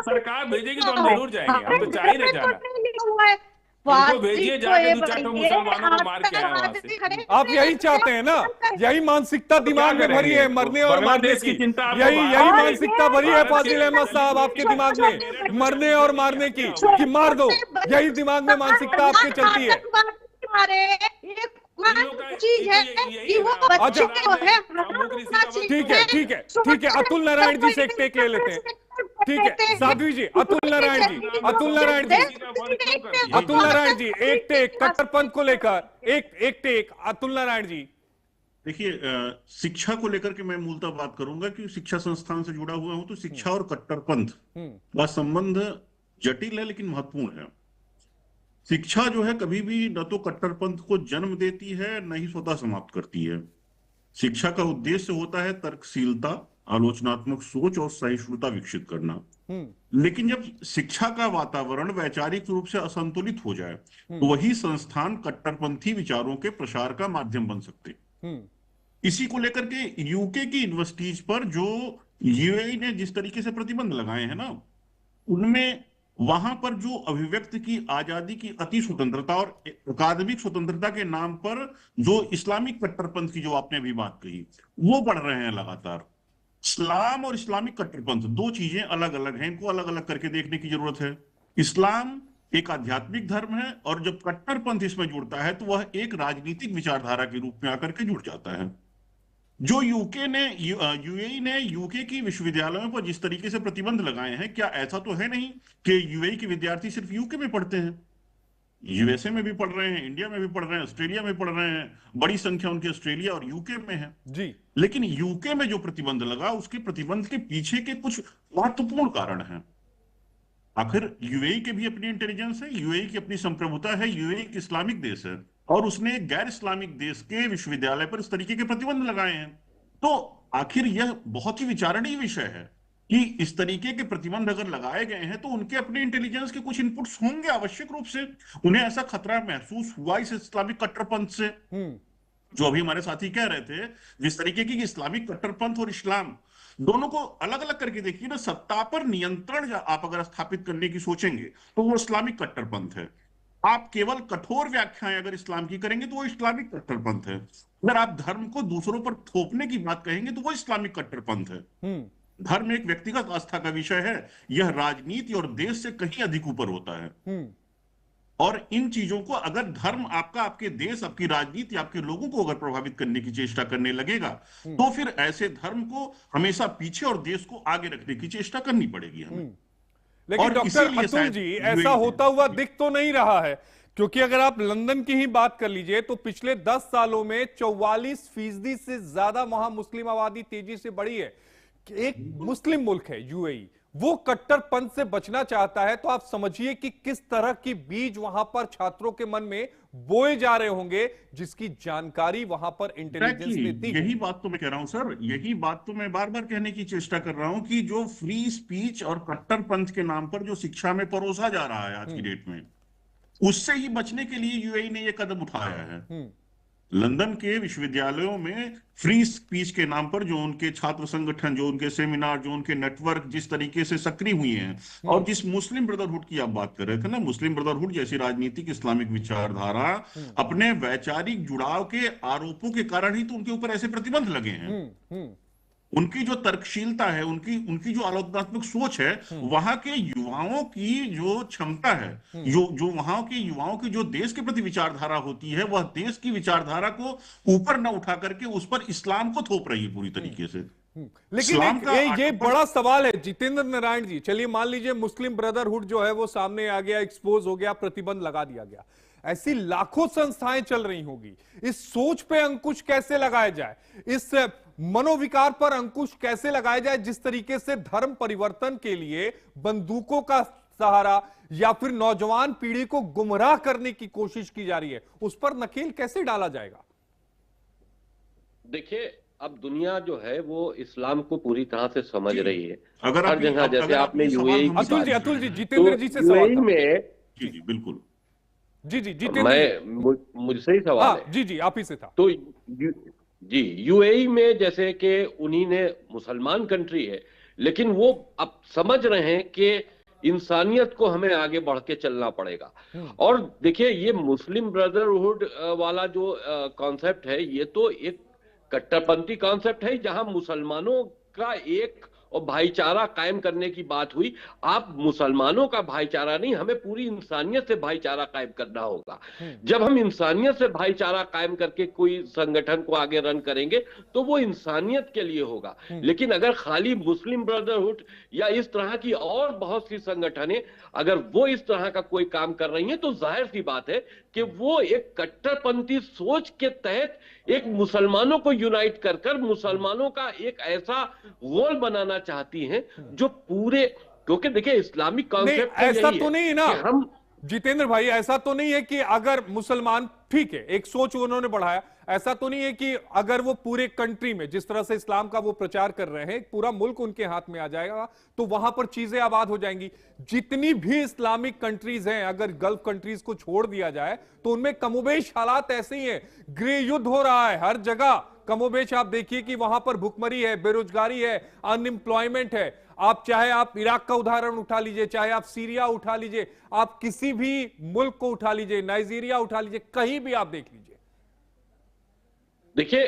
सरकार भेजेगी तो हम जरूर जाएंगे, हम तो चाह ही नहीं जाना। इनको भेजिए, जाके 2-4 मुसलमानों को मार के आए वहां से। आप यही चाहते हैं ना? यही मानसिकता दिमाग में भरी है, मरने और मारने की। यही मानसिकता भरी है फाजिल अहमद साहब आपके दिमाग में, मरने और मारने की, कि मार दो। यही दिमाग में मानसिकता आपके चलती है। चीज है कि वो बच्चे को है। ठीक है, अतुल नारायण जी से एक टेक ले लेते हैं। ठीक है साध्वी जी, अतुल नारायण जी एक टेक कट्टरपंथ को लेकर, एक टेक अतुल नारायण जी। देखिए, शिक्षा को लेकर के मैं मूलतः बात करूंगा कि शिक्षा संस्थान से जुड़ा हुआ हूं, तो शिक्षा और कट्टरपंथ का संबंध जटिल है लेकिन महत्वपूर्ण है। शिक्षा जो है कभी भी न तो कट्टरपंथ को जन्म देती है न ही स्वतः समाप्त करती है। शिक्षा का उद्देश्य होता है तर्कशीलता, आलोचनात्मक सोच और सहिष्णुता विकसित करना। लेकिन जब शिक्षा का वातावरण वैचारिक रूप से असंतुलित हो जाए तो वही संस्थान कट्टरपंथी विचारों के प्रसार का माध्यम बन सकते। इसी को लेकर के यूके की यूनिवर्सिटीज पर जो यूएई ने जिस तरीके से प्रतिबंध लगाए हैं ना, उनमें वहां पर जो अभिव्यक्ति की आजादी की अति स्वतंत्रता और अकादमिक स्वतंत्रता के नाम पर जो इस्लामिक कट्टरपंथ की जो आपने अभी बात कही, वो बढ़ रहे हैं लगातार। इस्लाम और इस्लामिक कट्टरपंथ दो चीजें अलग अलग हैं, इनको अलग अलग करके देखने की जरूरत है। इस्लाम एक आध्यात्मिक धर्म है और जब कट्टरपंथ इसमें जुड़ता है तो वह एक राजनीतिक विचारधारा के रूप में आकर के जुड़ जाता है। जो यूएई ने यूके की विश्वविद्यालयों पर जिस तरीके से प्रतिबंध लगाए हैं, क्या ऐसा तो है नहीं कि यूएई के विद्यार्थी सिर्फ यूके में पढ़ते हैं? यूएसए में भी पढ़ रहे हैं, इंडिया में भी पढ़ रहे हैं, ऑस्ट्रेलिया में पढ़ रहे हैं, बड़ी संख्या उनकी ऑस्ट्रेलिया और यूके में है जी। लेकिन यूके में जो प्रतिबंध लगा, उसके प्रतिबंध के पीछे के कुछ महत्वपूर्ण कारण हैं। आखिर यूएई के भी अपनी इंटेलिजेंस है, यूएई की अपनी संप्रभुता है, यूएई एक इस्लामिक देश है और उसने गैर इस्लामिक देश के विश्वविद्यालय पर इस तरीके के प्रतिबंध लगाए हैं। तो आखिर यह बहुत ही विचारणीय विषय है कि इस तरीके के प्रतिबंध अगर लगाए गए हैं तो उनके अपने इंटेलिजेंस के कुछ इनपुट्स होंगे आवश्यक रूप से। उन्हें ऐसा खतरा महसूस हुआ इस इस्लामिक कट्टरपंथ से, जो अभी हमारे साथी कह रहे थे, जिस तरीके की इस्लामिक कट्टरपंथ और इस्लाम दोनों को अलग अलग करके देखिए ना। सत्ता पर नियंत्रण आप अगर स्थापित करने की सोचेंगे तो वो इस्लामिक कट्टरपंथ है। आप केवल कठोर व्याख्याएं अगर इस्लाम की करेंगे तो वो इस्लामिक कट्टरपंथ है। अगर आप धर्म को दूसरों पर थोपने की बात कहेंगे तो वो इस्लामिक कट्टरपंथ है। धर्म एक व्यक्तिगत आस्था का विषय है, यह राजनीति और देश से कहीं अधिक ऊपर होता है। और इन चीजों को अगर धर्म आपका, आपके देश, आपकी राजनीति, आपके लोगों को अगर प्रभावित करने की चेष्टा करने लगेगा तो फिर ऐसे धर्म को हमेशा पीछे और देश को आगे रखने की चेष्टा करनी पड़ेगी हमें। लेकिन डॉक्टर अतुल जी, ऐसा होता हुआ दिख तो नहीं रहा है, क्योंकि अगर आप लंदन की ही बात कर लीजिए तो पिछले 10 सालों में 44% से ज्यादा वहां मुस्लिम आबादी तेजी से बढ़ी है। एक मुस्लिम मुल्क है यूएई, वो कट्टरपंथ से बचना चाहता है, तो आप समझिए कि किस तरह की बीज वहां पर छात्रों के मन में बोए जा रहे होंगे, जिसकी जानकारी वहां पर इंटेलिजेंस ने दी। यही बात तो मैं कह रहा हूं सर, यही बात तो मैं बार बार कहने की चेष्टा कर रहा हूं कि जो फ्री स्पीच और कट्टरपंथ के नाम पर जो शिक्षा में परोसा जा रहा है आज की डेट में, उससे ही बचने के लिए यूएई ने यह कदम उठाया है। लंदन के विश्वविद्यालयों में फ्री स्पीच के नाम पर जो उनके छात्र संगठन, जो उनके सेमिनार, जो उनके नेटवर्क जिस तरीके से सक्रिय हुए हैं, और जिस मुस्लिम ब्रदरहुड की आप बात कर रहे थे ना, मुस्लिम ब्रदरहुड जैसी राजनीतिक इस्लामिक विचारधारा, अपने वैचारिक जुड़ाव के आरोपों के कारण ही तो उनके ऊपर ऐसे प्रतिबंध लगे हैं। उनकी जो तर्कशीलता है, उनकी जो आलोचनात्मक सोच है, वहां के युवाओं की जो क्षमता है, जो वहां के युवाओं की जो देश के प्रति विचारधारा होती है, वह देश की विचारधारा को ऊपर न उठा करके उस पर इस्लाम को थोप रही है पूरी तरीके से। लेकिन ये बड़ा सवाल है जितेंद्र नारायण जी। चलिए मान लीजिए मुस्लिम ब्रदरहुड जो है वो सामने आ गया, एक्सपोज हो गया, प्रतिबंध लगा दिया गया, ऐसी लाखों संस्थाएं चल रही होगी। इस सोच पे अंकुश कैसे लगाया जाए, इस मनोविकार पर अंकुश कैसे लगाया जाए, जिस तरीके से धर्म परिवर्तन के लिए बंदूकों का सहारा या फिर नौजवान पीढ़ी को गुमराह करने की कोशिश की जा रही है, उस पर नकेल कैसे डाला जाएगा? देखिए, अब दुनिया जो है वो इस्लाम को पूरी तरह से समझ रही है। अगर हर जगह, जैसे आपने यूएई, अतुल जी जितेंद्र जी से सवाल में, जी बिल्कुल, जी मुझसे ही सवाल है। जी आप ही से था। तो जी यूएई में जैसे कि उन्हीं ने मुसलमान कंट्री है, लेकिन वो अब समझ रहे हैं कि इंसानियत को हमें आगे बढ़ के चलना पड़ेगा। और देखिए, ये मुस्लिम ब्रदरहुड वाला जो कॉन्सेप्ट है, ये तो एक कट्टरपंथी कॉन्सेप्ट है, जहां मुसलमानों का एक और भाईचारा कायम करने की बात हुई। आप मुसलमानों का भाईचारा नहीं, हमें पूरी इंसानियत से भाईचारा कायम करना होगा। जब हम इंसानियत से भाईचारा कायम करके कोई संगठन को आगे रन करेंगे तो वो इंसानियत के लिए होगा। लेकिन अगर खाली मुस्लिम ब्रदरहुड या इस तरह की और बहुत सी संगठनें अगर वो इस तरह का कोई काम कर रही हैं, तो जाहिर सी बात है कि वो एक कट्टरपंथी सोच के तहत एक मुसलमानों को यूनाइट कर कर मुसलमानों का एक ऐसा गोल बनाना चाहती हैं जो पूरे, क्योंकि देखिए इस्लामिक कॉन्सेप्ट ऐसा तो नहीं है ना हम जितेंद्र भाई, ऐसा तो नहीं है कि अगर मुसलमान, ठीक है एक सोच उन्होंने बढ़ाया, ऐसा तो नहीं है कि अगर वो पूरे कंट्री में जिस तरह से इस्लाम का वो प्रचार कर रहे हैं, पूरा मुल्क उनके हाथ में आ जाएगा तो वहां पर चीजें आबाद हो जाएंगी। जितनी भी इस्लामिक कंट्रीज हैं, अगर गल्फ कंट्रीज को छोड़ दिया जाए तो उनमें कमोबेश हालात ऐसे ही हैं। गृह युद्ध हो रहा है हर जगह, कमोबेश आप देखिए कि वहां पर भुखमरी है, बेरोजगारी है, अनएम्प्लॉयमेंट है। आप चाहे आप इराक का उदाहरण उठा लीजिए, चाहे आप सीरिया उठा लीजिए, आप किसी भी मुल्क को उठा लीजिए, नाइजीरिया उठा लीजिए, कहीं भी आप देख लीजिए। देखिए,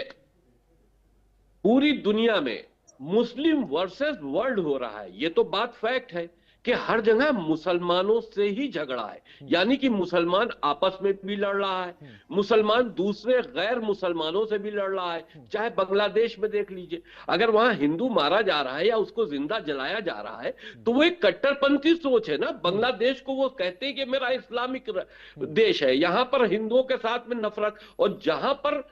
पूरी दुनिया में मुस्लिम वर्सेस वर्ल्ड हो रहा है, ये तो बात फैक्ट है कि हर जगह मुसलमानों से ही झगड़ा है। यानी कि मुसलमान आपस में भी लड़ रहा है, मुसलमान दूसरे गैर मुसलमानों से भी लड़ रहा है। चाहे बांग्लादेश में देख लीजिए, अगर वहां हिंदू मारा जा रहा है या उसको जिंदा जलाया जा रहा है तो वो एक कट्टरपंथी सोच है ना। बांग्लादेश को वो कहते हैं कि मेरा इस्लामिक देश है, यहां पर हिंदुओं के साथ में नफरत, और जहां पर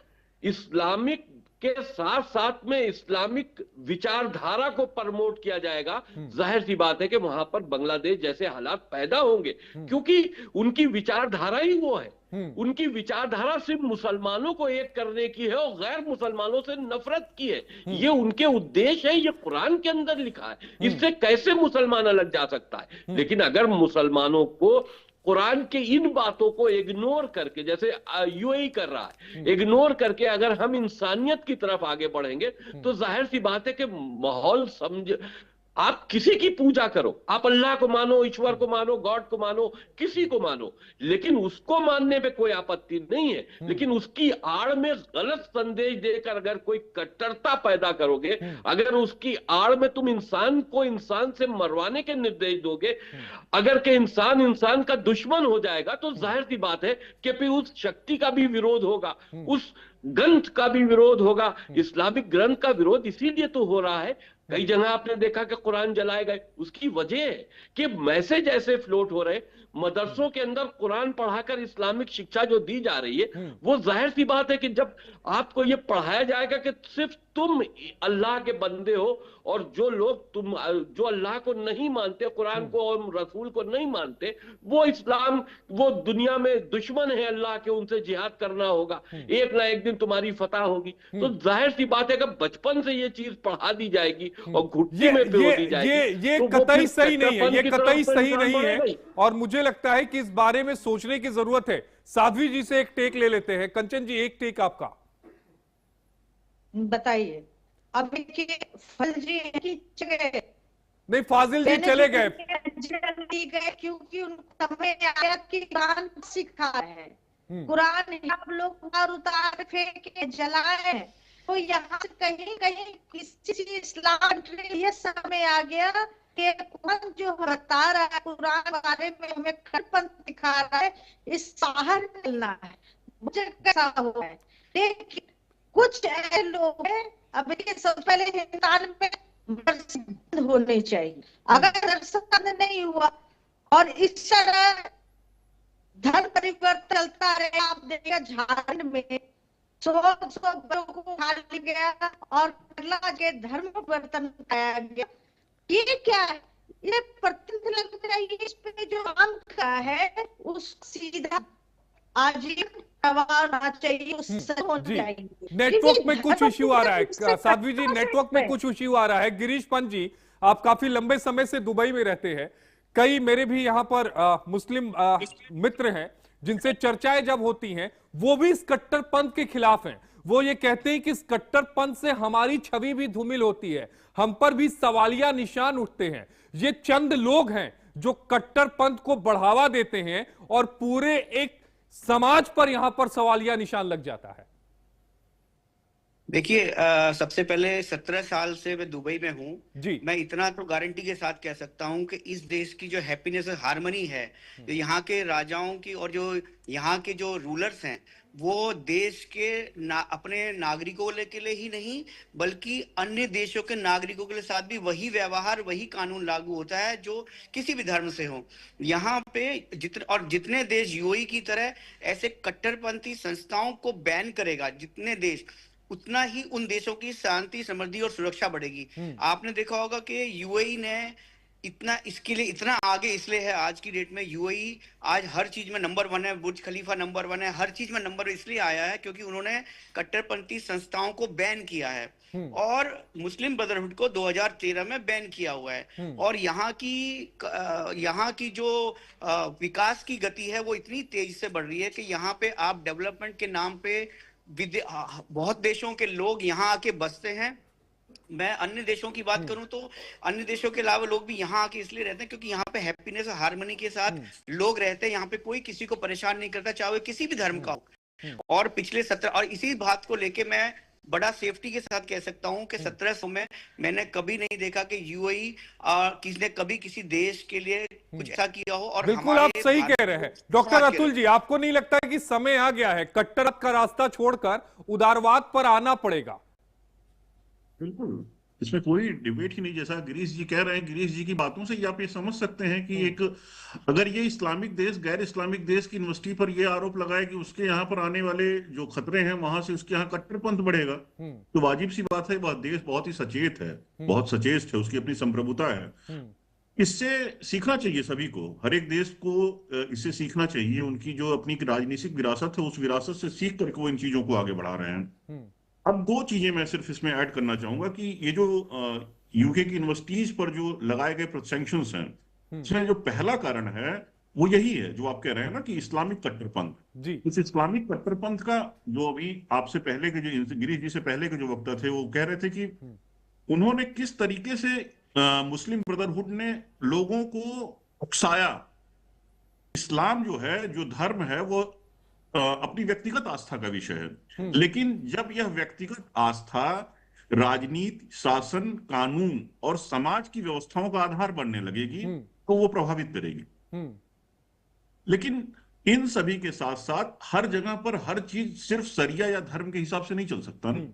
इस्लामिक के साथ साथ में इस्लामिक विचारधारा को प्रमोट किया जाएगा, जाहिर सी बात है कि वहां पर बांग्लादेश जैसे हालात पैदा होंगे, क्योंकि उनकी विचारधारा ही वो है। उनकी विचारधारा सिर्फ मुसलमानों को एक करने की है और गैर मुसलमानों से नफरत की है। ये उनके उद्देश्य है, ये कुरान के अंदर लिखा है। इससे कैसे मुसलमान अलग जा सकता है? लेकिन अगर मुसलमानों को कुरान के इन बातों को इग्नोर करके, जैसे यूएई कर रहा है, इग्नोर करके अगर हम इंसानियत की तरफ आगे बढ़ेंगे तो जाहिर सी बात है कि माहौल समझ, आप किसी की पूजा करो, आप अल्लाह को मानो, ईश्वर को मानो, गॉड को मानो, किसी को मानो, लेकिन उसको मानने पे कोई आपत्ति नहीं है। लेकिन उसकी आड़ में गलत संदेश देकर अगर कोई कट्टरता पैदा करोगे, अगर उसकी आड़ में तुम इंसान को इंसान से मरवाने के निर्देश दोगे, अगर के इंसान इंसान का दुश्मन हो जाएगा, तो जाहिर सी बात है कि फिर उस शक्ति का भी विरोध होगा, उस ग्रंथ का भी विरोध होगा। इस्लामिक ग्रंथ का विरोध इसीलिए तो हो रहा है, कई जगह आपने देखा कि कुरान जलाए गए, उसकी वजह है कि मैसेज ऐसे फ्लोट हो रहे, मदरसों के अंदर कुरान पढ़ाकर इस्लामिक शिक्षा जो दी जा रही है, वो जाहिर सी बात है कि जब आपको ये पढ़ाया जाएगा कि सिर्फ तुम अल्लाह के बंदे हो, और जो लोग जो अल्लाह को नहीं मानते, कुरान को और रसूल को नहीं मानते, वो इस्लाम, वो दुनिया में दुश्मन है अल्लाह के, उनसे जिहाद करना होगा, एक ना एक दिन तुम्हारी फतह होगी। तो जाहिर सी बात है कि बचपन से ये चीज पढ़ा दी जाएगी और घुटने में पिरो दी जाएगी। ये कतई सही नहीं है, ये कतई सही नहीं है, और मुझे लगता है कि इस बारे में सोचने की जरूरत है। साध्वी जी से एक टेक ले लेते हैं। कंचन जी, एक टेक आपका बताइए। अब फर्जी की जगह नहीं, फाजिल जी चले गए क्योंकि उनको समय आयत की कुरान सिखा है, कुरान आप लोग उतार फेंके जलाए, तो यहाँ से कहीं कहीं किसी इस्लाम ये समय आ गया कि कुरान जो बता रहा है, कुरान बारे में हमें खरपन दिखा रहा है, इस बाहर निकलना है। मुझे कैसा हुआ है, लेकिन कुछ ऐसे लोग हैं, अब ये सबसे पहले हिंदुस्तान में बंद होने चाहिए। अगर बंद नहीं हुआ और इस तरह धर्म परिवर्तन चलता रहे, आप देखिए झारखंड में 100 को उठा लिया गया और केरला के धर्म परिवर्तन कराया गया। ये क्या है? ये प्रतिनिधि लगता है, इस पे जो काम का है उस सीधा आजीवन नेटवर्क में कुछ इश्यू आ रहा है साध्वी जी, नेटवर्क में कुछ इश्यू आ रहा है। गिरीश पंत जी, आप काफी लंबे समय से दुबई में रहते हैं, कई मेरे भी यहाँ पर मुस्लिम मित्र हैं जिनसे चर्चाएं जब होती हैं, वो भी इस कट्टरपंथ के खिलाफ हैं। वो ये कहते हैं कि इस कट्टरपंथ से हमारी छवि भी धूमिल होती है, हम पर भी सवालिया निशान उठते हैं। ये चंद लोग हैं जो कट्टरपंथ को बढ़ावा देते हैं और पूरे एक समाज पर यहां पर सवालिया निशान लग जाता है। देखिए, सबसे पहले 17 साल से मैं दुबई में हूँ जी। मैं इतना तो गारंटी के साथ कह सकता हूँ कि इस देश की जो हैप्पीनेस और हार्मनी है, जो यहाँ के राजाओं की और जो यहाँ के जो रूलर्स हैं, वो देश के अपने नागरिकों के लिए ही नहीं बल्कि अन्य देशों के नागरिकों के साथ भी वही व्यवहार, वही कानून लागू होता है जो किसी भी धर्म से हो। यहाँ पे जितने देश यूएई की तरह ऐसे कट्टरपंथी संस्थाओं को बैन करेगा, जितने देश, उतना ही उन देशों की शांति, समृद्धि और सुरक्षा बढ़ेगी। आपने देखा होगा कि यूएई ने इतना, इसके लिए इतना आगे इसलिए है आज की डेट में, यूएई आज हर चीज में नंबर 1 है, बुर्ज खलीफा नंबर 1 है, हर चीज में नंबर इसलिए आया है क्योंकि उन्होंने कट्टरपंथी संस्थाओं को बैन किया है और मुस्लिम ब्रदरहुड को 2013 में बैन किया हुआ है। और यहाँ की जो विकास की गति है वो इतनी तेजी से बढ़ रही है कि यहाँ पे आप डेवलपमेंट के नाम पे बहुत देशों के लोग यहाँ आके बसते हैं मैं अन्य देशों की बात करूं तो अन्य देशों के अलावा लोग भी यहाँ आके इसलिए रहते हैं क्योंकि यहाँ पे हैप्पीनेस और हार्मनी के साथ लोग रहते हैं। यहाँ पे कोई किसी को परेशान नहीं करता, चाहे वो किसी भी धर्म का हो। और पिछले 17 और इसी बात को लेके मैं बड़ा सेफ्टी के साथ कह सकता हूं कि 1700 में मैंने कभी नहीं देखा कि यूएई किसी ने कभी किसी देश के लिए कुछ ऐसा किया हो। और बिल्कुल आप सही कह रहे हैं डॉक्टर अतुल जी, आपको नहीं लगता कि समय आ गया है कट्टरवाद का रास्ता छोड़कर उदारवाद पर आना पड़ेगा? बिल्कुल, इसमें कोई डिबेट ही नहीं। जैसा गिरीश जी कह रहे हैं, गिरीश जी की बातों से ही आप ये समझ सकते हैं कि एक अगर ये इस्लामिक देश गैर इस्लामिक देश की यूनिवर्सिटी पर ये आरोप लगाए कि उसके यहाँ पर आने वाले जो खतरे हैं वहां से उसके यहाँ कट्टरपंथ बढ़ेगा, तो वाजिब सी बात है, वह देश बहुत ही सचेत है, बहुत सचेत है, उसकी अपनी संप्रभुता है। इससे सीखना चाहिए सभी को, हर एक देश को इससे सीखना चाहिए। उनकी जो अपनी राजनीतिक विरासत है उस विरासत से सीख करके वो इन चीजों को आगे बढ़ा रहे हैं। अब दो चीजें मैं सिर्फ इसमें ऐड करना चाहूंगा कि ये जो यूके की यूनिवर्सिटीज पर जो लगाए गए सैंक्शंस हैं, इसमें जो पहला कारण है वो यही है जो आप कह रहे हैं ना कि इस्लामिक कट्टरपंथ। इस इस्लामिक कट्टरपंथ का जो अभी आपसे पहले के जो गिरीश जी से पहले के जो वक्ता थे वो कह रहे थे कि उन्होंने किस तरीके से मुस्लिम ब्रदरहुड ने लोगों को उकसाया। इस्लाम जो है, जो धर्म है, वो अपनी व्यक्तिगत आस्था का विषय है, लेकिन जब यह व्यक्तिगत आस्था राजनीति, शासन, कानून और समाज की व्यवस्थाओं का आधार बनने लगेगी तो वो प्रभावित करेगी। लेकिन इन सभी के साथ साथ हर जगह पर हर चीज सिर्फ शरिया या धर्म के हिसाब से नहीं चल सकता ना।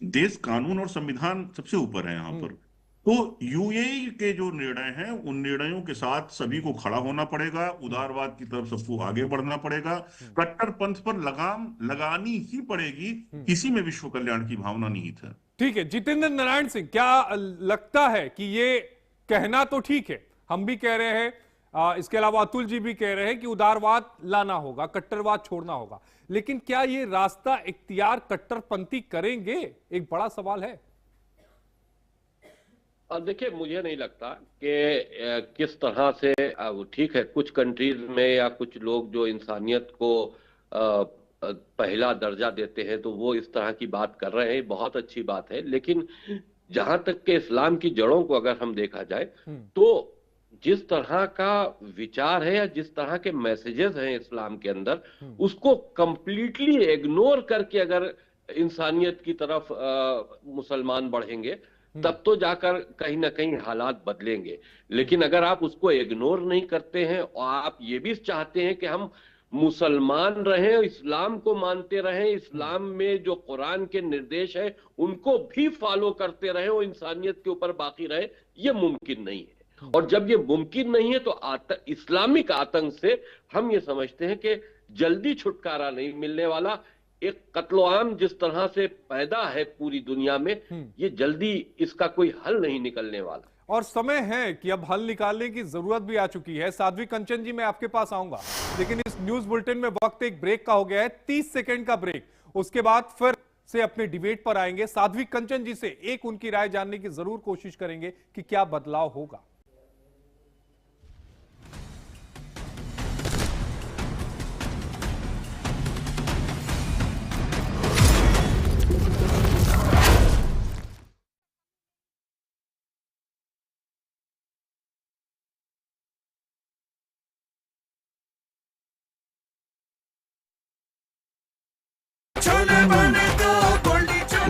देश, कानून और संविधान सबसे ऊपर है यहाँ पर। तो यूएई के जो निर्णय हैं उन निर्णयों के साथ सभी को खड़ा होना पड़ेगा, उदारवाद की तरफ सबको आगे बढ़ना पड़ेगा, कट्टरपंथ पर लगाम लगानी ही पड़ेगी। इसी में विश्व कल्याण की भावना निहित है। ठीक है, जितेंद्र नारायण सिंह, क्या लगता है कि ये कहना तो ठीक है, हम भी कह रहे हैं, इसके अलावा अतुल जी भी कह रहे हैं कि उदारवाद लाना होगा, कट्टरवाद छोड़ना होगा, लेकिन क्या ये रास्ता इख्तियार कट्टरपंथी करेंगे? एक बड़ा सवाल है। देखिए, मुझे नहीं लगता कि किस तरह से, ठीक है कुछ कंट्रीज में या कुछ लोग जो इंसानियत को पहला दर्जा देते हैं तो वो इस तरह की बात कर रहे हैं, बहुत अच्छी बात है। लेकिन जहां तक के इस्लाम की जड़ों को अगर हम देखा जाए तो जिस तरह का विचार है या जिस तरह के मैसेजेस हैं इस्लाम के अंदर, उसको कंप्लीटली इग्नोर करके अगर इंसानियत की तरफ मुसलमान बढ़ेंगे तब तो जाकर कहीं ना कहीं हालात बदलेंगे। लेकिन अगर आप उसको इग्नोर नहीं करते हैं और आप ये भी चाहते हैं कि हम मुसलमान रहें, इस्लाम को मानते रहें, इस्लाम में जो कुरान के निर्देश है उनको भी फॉलो करते रहें और इंसानियत के ऊपर बाकी रहे, ये मुमकिन नहीं है। और जब ये मुमकिन नहीं है तो इस्लामिक आतंक से हम ये समझते हैं कि जल्दी छुटकारा नहीं मिलने वाला। एक कत्लोआम जिस तरह से पैदा है पूरी दुनिया में, ये जल्दी इसका कोई हल नहीं निकलने वाला। और समय है कि अब हल निकालने की जरूरत भी आ चुकी है। साध्वी कंचन जी, मैं आपके पास आऊंगा, लेकिन इस न्यूज बुलेटिन में वक्त एक ब्रेक का हो गया है, 30 सेकंड का ब्रेक। उसके बाद फिर से अपने डिबेट पर आएंगे। साध्वी कंचन जी से एक उनकी राय जानने की जरूर कोशिश करेंगे कि क्या बदलाव होगा।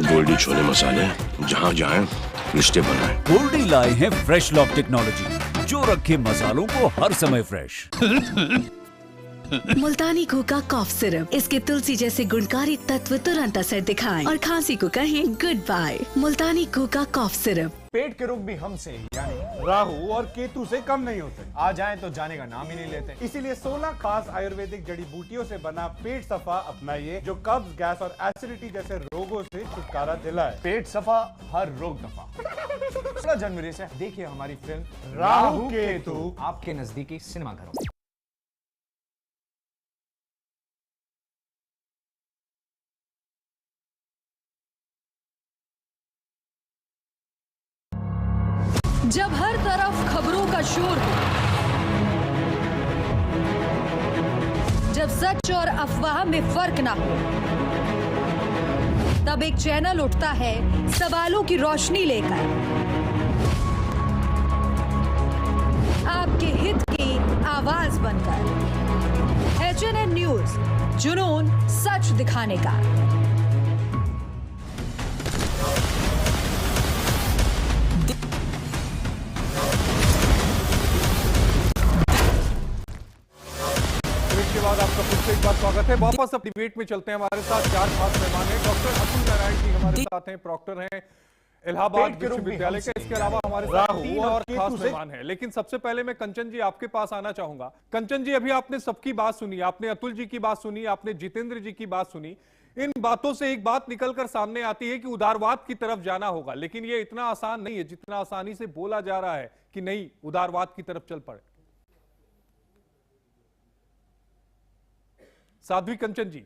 गोल्डी छोले मसाले, जहाँ जाएं रिश्ते बनाएं। गोल्डी लाए हैं फ्रेश लॉक टेक्नोलॉजी, जो रखे मसालों को हर समय फ्रेश। मुल्तानी घोका कॉफ सिरप, इसके तुलसी जैसे गुणकारी तत्व तुरंत असर दिखाएं और खांसी को कहें गुड बाय। मुल्तानी घोका कॉफ सिरप। पेट के रोग भी हमसे यानी राहु और केतु से कम नहीं होते, आ जाएं तो जाने का नाम ही नहीं लेते। इसीलिए 16 खास आयुर्वेदिक जड़ी बूटियों से बना पेट सफा अपनाइए, जो कब्ज, गैस और एसिडिटी जैसे रोगों से छुटकारा दिलाए। पेट सफा, हर रोग दफा। 16 जनवरी से देखिए हमारी फिल्म राहु केतु आपके नजदीकी सिनेमाघरों में। जब हर तरफ खबरों का शोर हो, जब सच और अफवाह में फर्क ना हो, तब एक चैनल उठता है सवालों की रोशनी लेकर, आपके हित की आवाज बनकर। HNN न्यूज, जुनून सच दिखाने का। के बाद आपका फिर से एक बार स्वागत है। वापस अब डिबेट में चलते हैं। हमारे साथ 4 खास मेहमान हैं। डॉक्टर अतुल नारायण जी हमारे साथ हैं, प्रॉक्टर हैं इलाहाबाद विश्वविद्यालय के। इसके अलावा हमारे साथ 3 और खास मेहमान हैं। लेकिन सबसे पहले मैं कंचन जी आपके पास आना चाहूंगा। कंचन जी, अभी आपने सबकी बात सुनी, आपने अतुल जी की बात सुनी, आपने जितेंद्र जी की बात सुनी। इन बातों से एक बात निकलकर सामने आती है कि उदारवाद की तरफ जाना होगा, लेकिन ये इतना आसान नहीं है जितना आसानी से बोला जा रहा है कि नहीं उदारवाद की तरफ चल पड़े। साध्वी कंचन जी।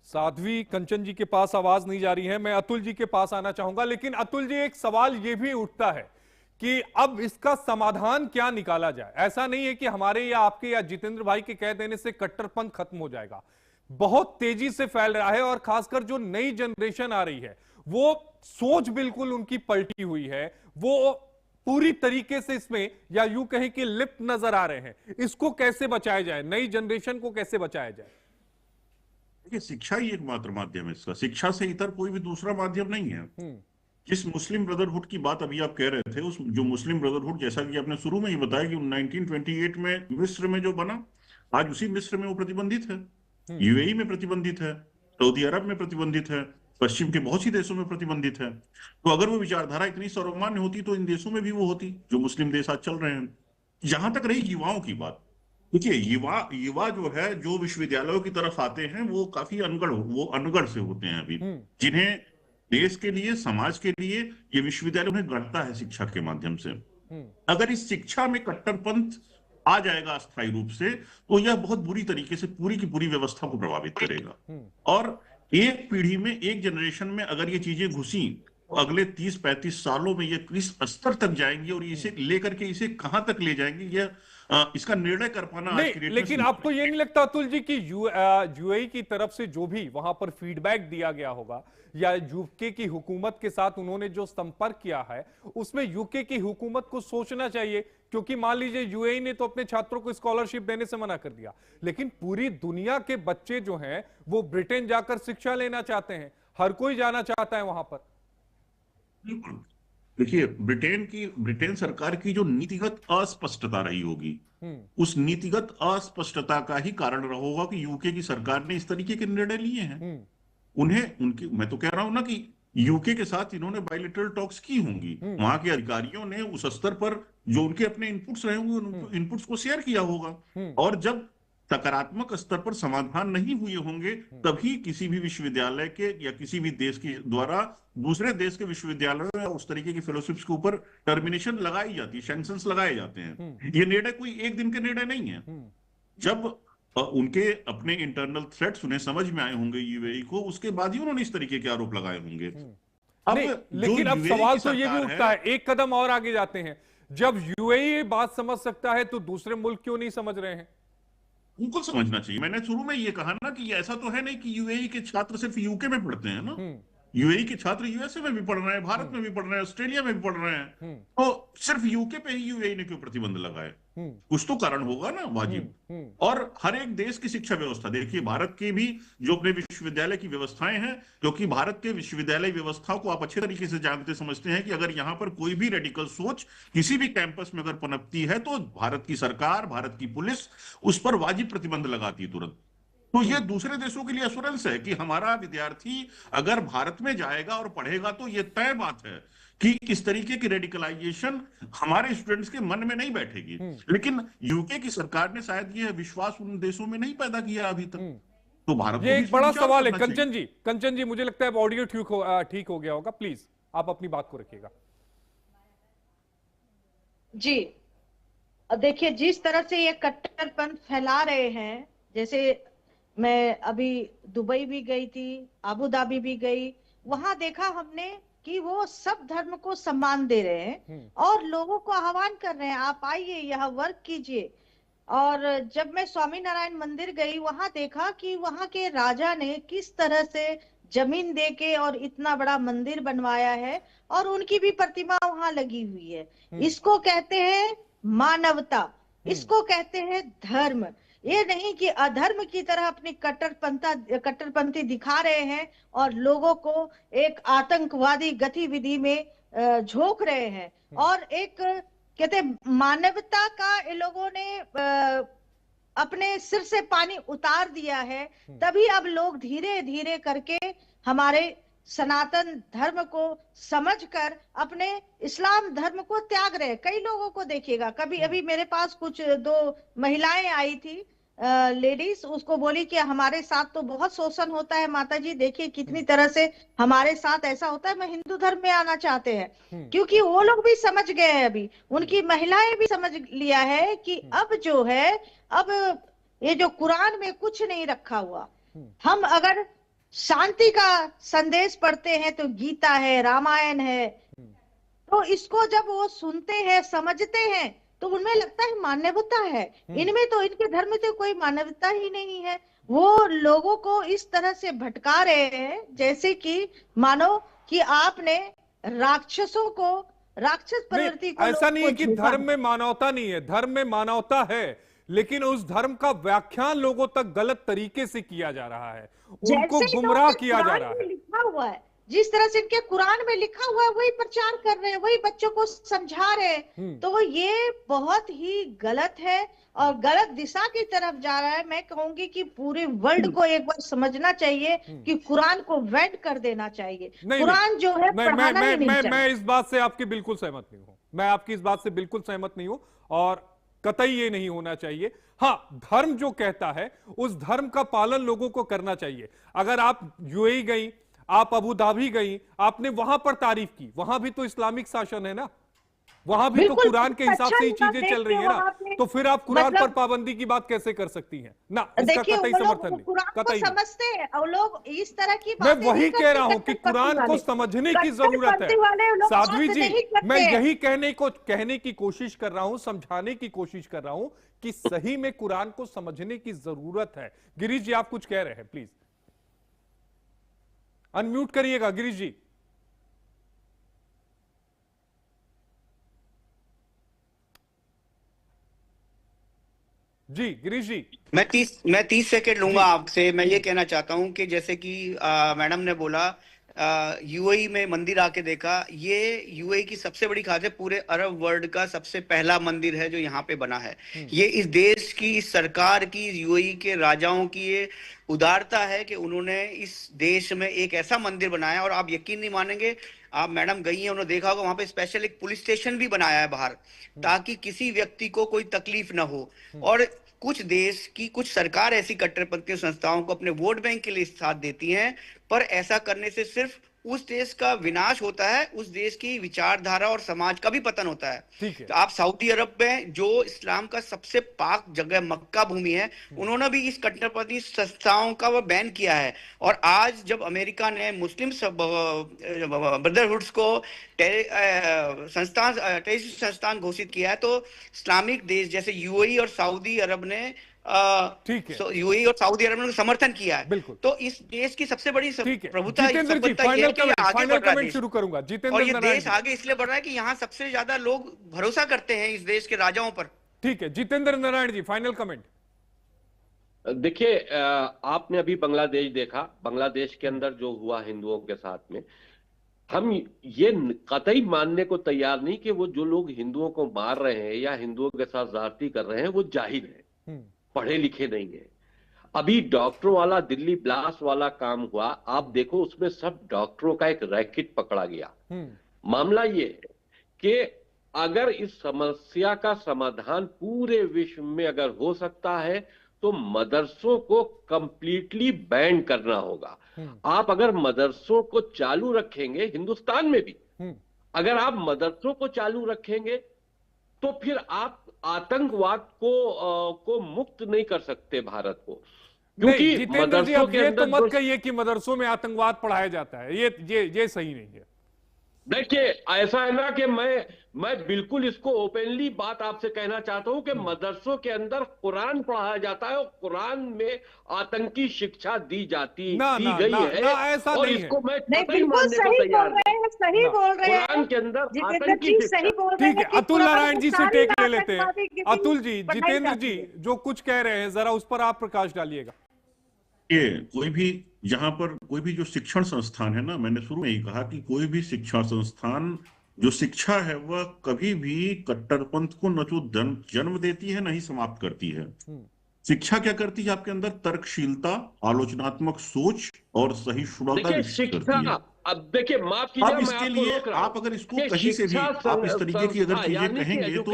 साध्वी कंचन जी के पास आवाज नहीं जा रही है। मैं अतुल जी के पास आना चाहूंगा। लेकिन अतुल जी, एक सवाल यह भी उठता है कि अब इसका समाधान क्या निकाला जाए। ऐसा नहीं है कि हमारे या आपके या जितेंद्र भाई के कह देने से कट्टरपंथ खत्म हो जाएगा। बहुत तेजी से फैल रहा है और खासकर जो नई जनरेशन आ रही है वो सोच बिल्कुल उनकी पलटी हुई है। वो पूरी तरीके से इसमें या यूं कहें कि लिप्त नजर आ रहे हैं। इसको कैसे बचाया जाए, नई जनरेशन को कैसे बचाया जाए? देखिए, शिक्षा ही एकमात्र माध्यम है इसका। शिक्षा से इतर कोई भी दूसरा माध्यम नहीं है। जिस मुस्लिम ब्रदरहुड की बात अभी आप कह रहे थे, उस जो मुस्लिम ब्रदरहुड, जैसा कि आपने शुरू में ही बताया कि 1928 में मिस्र में जो बना, आज उसी मिस्र में वो प्रतिबंधित है, यूएई में प्रतिबंधित है, सऊदी अरब में प्रतिबंधित है, पश्चिम के बहुत सी देशों में प्रतिबंधित है। तो अगर वो विचारधारा इतनी सर्वमान्य होती तो इन देशों में भी वो होती जो मुस्लिम देश आज चल रहे हैं। जहां तक रही युवाओं की बात, देखिए युवा जो है, जो विश्वविद्यालयों की तरफ आते हैं वो काफी अनगढ़ से होते हैं अभी, जिन्हें देश के लिए, समाज के लिए ये विश्वविद्यालय उन्हें गढ़ता है शिक्षा के माध्यम से। अगर इस शिक्षा में कट्टरपंथ आ जाएगा अस्थायी रूप से, तो यह बहुत बुरी तरीके से पूरी की पूरी व्यवस्था को प्रभावित करेगा। और एक पीढ़ी में, एक जनरेशन में अगर ये चीजें घुसी तो अगले 30-35 सालों में ये किस स्तर तक जाएंगी और इसे लेकर के इसे कहां तक ले जाएंगी, यह इसका निर्णय कर पाना आज की डेट में। लेकिन आपको ये नहीं लगता अतुल जी कि यूएई की तरफ से जो भी वहां पर फीडबैक दिया गया होगा या यूके की हुकूमत के साथ उन्होंने जो संपर्क किया है, उसमें यूके की हुकूमत को सोचना चाहिए? क्योंकि मान लीजिए यूएई ने तो अपने छात्रों को स्कॉलरशिप देने से मना कर दिया, लेकिन पूरी दुनिया के बच्चे जो हैं वो ब्रिटेन जाकर शिक्षा लेना चाहते हैं। हर कोई जाना चाहता है वहां पर। देखिए, ब्रिटेन सरकार की जो नीतिगत अस्पष्टता रही होगी, उस नीतिगत अस्पष्टता का ही कारण रहा होगा कि यूके की सरकार ने इस तरीके के निर्णय लिए हैं। मैं तो कह रहा हूं ना कि यूके के साथ इन्होंने बायलैटरल टॉक्स की होंगी, वहां के अधिकारियों ने उस स्तर पर जो उनके अपने इनपुट्स रहे होंगे, उन इनपुट्स को शेयर किया होगा। और जब सकारात्मक स्तर पर समाधान नहीं हुए होंगे, तभी किसी भी विश्वविद्यालय के या किसी भी देश के द्वारा दूसरे देश के विश्वविद्यालयों या उस तरीके की फेलोशिप्स के ऊपर टर्मिनेशन लगाई जाती है, सैंक्शंस लगाए जाते हैं। ये निर्णय कोई एक दिन के निर्णय नहीं है। जब उनके अपने इंटरनल थ्रेट्स उन्हें समझ में आए होंगे यूएई को, उसके बाद ही उन्होंने इस तरीके के आरोप लगाए होंगे। लेकिन अब सवाल तो ये भी उठता है, एक कदम और आगे जाते हैं, जब यूएई बात समझ सकता है तो दूसरे मुल्क क्यों नहीं समझ रहे हैं? उनको समझना चाहिए। मैंने शुरू में ये कहा ना कि ऐसा तो है नहीं कि यूएई के छात्र सिर्फ यूके में पढ़ते हैं ना, यूएई के छात्र यूएसए में भी पढ़ रहे हैं, भारत में भी पढ़ रहे हैं, ऑस्ट्रेलिया में भी पढ़ रहे हैं। तो सिर्फ यूके पे ही यूएई ने क्यों प्रतिबंध लगाए? कुछ तो कारण होगा ना वाजिब। और हर एक देश की शिक्षा व्यवस्था, देखिए भारत की भी जो अपने विश्वविद्यालय की व्यवस्थाएं हैं, क्योंकि भारत के विश्वविद्यालय व्यवस्थाओं को आप अच्छे तरीके से जानते समझते हैं कि अगर यहाँ पर कोई भी रेडिकल सोच किसी भी कैंपस में अगर पनपती है तो भारत की सरकार, भारत की पुलिस उस पर वाजिब प्रतिबंध लगाती है तुरंत। तो ये दूसरे देशों के लिए एश्योरेंस है कि हमारा विद्यार्थी अगर भारत में जाएगा और पढ़ेगा तो ये तय बात है कि इस तरीके की रेडिकलाइजेशन हमारे स्टूडेंट्स के मन में नहीं बैठेगी। लेकिन यूके की सरकार ने शायद ये विश्वास उन देशों में नहीं पैदा किया अभी तक। तो भारत ये एक बड़ा सवाल है। कंचन जी मुझे लगता है ऑडियो ठीक हो गया होगा, प्लीज आप अपनी बात को रखिएगा। जी देखिए, जिस तरह से ये कट्टरपंथ फैला रहे हैं, जैसे मैं अभी दुबई भी गई थी, अबू धाबी भी गई, वहां देखा हमने कि वो सब धर्म को सम्मान दे रहे हैं और लोगों को आह्वान कर रहे हैं, आप आइए यहाँ वर्क कीजिए। और जब मैं स्वामीनारायण मंदिर गई, वहां देखा कि वहां के राजा ने किस तरह से जमीन देके और इतना बड़ा मंदिर बनवाया है, और उनकी भी प्रतिमा वहां लगी हुई है। इसको कहते हैं मानवता, इसको कहते हैं धर्म। ये नहीं कि अधर्म की तरह अपनी कट्टरपंथी दिखा रहे हैं और लोगों को एक आतंकवादी गतिविधि में झोंक रहे हैं। और एक कहते मानवता का ये लोगों ने अपने सिर से पानी उतार दिया है, तभी अब लोग धीरे धीरे करके हमारे सनातन धर्म को समझकर अपने इस्लाम धर्म को त्याग रहे। कई लोगों को देखिएगा, कभी अभी मेरे पास कुछ 2 महिलाएं आई थी, लेडीज, उसको बोली कि हमारे साथ तो बहुत शोषण होता है माता जी, देखिए कितनी तरह से हमारे साथ ऐसा होता है, मैं हिंदू धर्म में आना चाहते हैं। क्योंकि वो लोग भी समझ गए हैं, अभी उनकी महिलाएं भी समझ लिया है कि अब जो है, अब ये जो कुरान में कुछ नहीं रखा हुआ, हम अगर शांति का संदेश पढ़ते हैं तो गीता है, रामायण है, तो इसको जब वो सुनते हैं, समझते हैं, तो उनमें लगता है मानवता है। इनमें तो, इनके धर्म में तो कोई मानवता ही नहीं है। वो लोगों को इस तरह से भटका रहे हैं जैसे कि मानो कि आपने राक्षसों को, राक्षस प्रवृत्ति को, ऐसा नहीं है कि धर्म में मानवता नहीं है, धर्म में मानवता है, लेकिन उस धर्म का व्याख्यान लोगों तक गलत तरीके से किया जा रहा है, उनको गुमराह किया जा रहा है। लिखा हुआ है, जिस तरह से इनके कुरान में लिखा हुआ है वही प्रचार कर रहे हैं, वही बच्चों को समझा रहे हैं। तो ये बहुत ही गलत है और गलत दिशा की तरफ जा रहा है। मैं कहूंगी कि पूरे वर्ल्ड को एक बार समझना चाहिए कि कुरान को बैन कर देना चाहिए। कुरान जो है पढ़ाना ही नहीं चाहिए। मैं इस बात से आपकी बिल्कुल सहमत नहीं हूं, मैं आपकी इस बात से बिल्कुल सहमत नहीं हूं, और कतई ये नहीं होना चाहिए। हाँ, धर्म जो कहता है उस धर्म का पालन लोगों को करना चाहिए। अगर आप यूएई गई, आप अबू धाबी गई, आपने वहां पर तारीफ की, वहां भी तो इस्लामिक शासन है ना, वहां भी तो कुरान के हिसाब से ही चीजें चल रही है ना, तो फिर आप कुरान पर पाबंदी की बात कैसे कर सकती हैं ना? इसका कतई समर्थन नहीं, कतई समझते हैं और लोग इस तरह की मैं वही कह रहा हूं कि कुरान को समझने की जरूरत है। साध्वी जी, मैं यही कहने की कोशिश कर रहा हूं, समझाने की कोशिश कर रहा हूं कि सही में कुरान को समझने की जरूरत है। गिरीश जी, आप कुछ कह रहे हैं, प्लीज अनम्यूट करिएगा गिरीश जी। जी गिरीश जी, मैं 30 सेकंड लूंगा आपसे। मैं ये कहना चाहता हूं कि जैसे कि मैडम ने बोला, यूएई में मंदिर आके देखा, ये यूएई की सबसे बड़ी खास है, पूरे अरब वर्ल्ड का सबसे पहला मंदिर है जो यहाँ पे बना है। ये इस देश की, इस सरकार की, यूएई के राजाओं की ये उदारता है कि उन्होंने इस देश में एक ऐसा मंदिर बनाया। और आप यकीन नहीं मानेंगे, आप मैडम गई हैं, उन्होंने देखा होगा, वहां पे स्पेशल एक पुलिस स्टेशन भी बनाया है बाहर, ताकि किसी व्यक्ति को कोई तकलीफ ना हो। और कुछ देश की कुछ सरकार ऐसी कट्टरपंथी संस्थाओं को अपने वोट बैंक के लिए साथ देती हैं, पर ऐसा करने से सिर्फ उस देश का विनाश होता है, उस देश की विचारधारा और समाज का भी पतन होता है। तो आप सऊदी अरब में, जो इस्लाम का सबसे पाक जगह मक्का भूमि है, उन्होंने भी इस कट्टरपंथी संस्थाओं का वो बैन किया है। और आज जब अमेरिका ने मुस्लिम ब्रदरहुड्स को टेररिस्ट संस्थान घोषित किया है, तो इस्लामिक देश जैसे यूएई और सऊदी अरब ने यूएई और सऊदी अरब ने समर्थन किया है। तो इस देश की सबसे बड़ी प्रभुता फाइनल कमेंट शुरू करूंगा। और ये देश आगे इसलिए बढ़ रहा है कि यहाँ सबसे ज्यादा लोग भरोसा करते हैं इस देश के राजाओं पर। ठीक है, जितेंद्र नारायण जी, फाइनल कमेंट। देखिए, आपने अभी बांग्लादेश देखा, बांग्लादेश के अंदर जो हुआ हिंदुओं के साथ में, हम ये कतई मानने को तैयार नहीं कि वो जो लोग हिंदुओं को मार रहे हैं या हिंदुओं के साथ ज्यादती कर रहे हैं वो जाहिल है, पढ़े लिखे नहीं है। अभी डॉक्टरों वाला दिल्ली ब्लास्ट वाला काम हुआ, आप देखो उसमें सब डॉक्टरों का एक रैकेट पकड़ा गया। मामला ये है कि अगर इस समस्या का समाधान पूरे विश्व में अगर हो सकता है तो मदरसों को कंप्लीटली बैन करना होगा। आप अगर मदरसों को चालू रखेंगे, हिंदुस्तान में भी अगर आप मदरसों को चालू रखेंगे तो फिर आप आतंकवाद को मुक्त नहीं कर सकते भारत को, क्योंकि जितेंद्र जी, अब ये तो मत कहिए कि मदरसों में आतंकवाद पढ़ाया जाता है, ये सही नहीं है। देखिए, ऐसा है ना कि मैं बिल्कुल इसको ओपनली बात आपसे कहना चाहता हूं कि मदरसों के अंदर कुरान पढ़ाया जाता है और कुरान में आतंकी शिक्षा दी गई है ऐसा और नहीं इसको मैं नहीं, कतई बिल्कुल मानने को सही तैयार बोल रहे हैं, सही बोल रहे हैं। कुरान के अंदर जितेंद्र आतंकी जी शिक्षा। सही बोल रहे ठीक है, हैं कि अतुल कुरान नारायण में जी से सारी टेक ले लेते हैं। आतंकवादी की अतुल जी, पढ़ाई जितेंद्र जाती जी है। जो कुछ कह रहे हैं जरा उस पर आप प्रकाश डालिएगा। ये कोई भी जहां पर कोई भी जो शिक्षण संस्थान है ना, मैंने शुरू में ही कहा कि कोई भी शिक्षा संस्थान जो शिक्षा है वह कभी भी कट्टरपंथ को न तो जन्म देती है न ही समाप्त करती है। शिक्षा क्या करती है? आपके अंदर तर्कशीलता, आलोचनात्मक सोच और सहिष्णुता विकसित करती है। अब देखिए, माफ कीजिए, अब इसके लिए आप अगर इसको कहीं से भी आप इस तरीके की अगर चीजें कहेंगे तो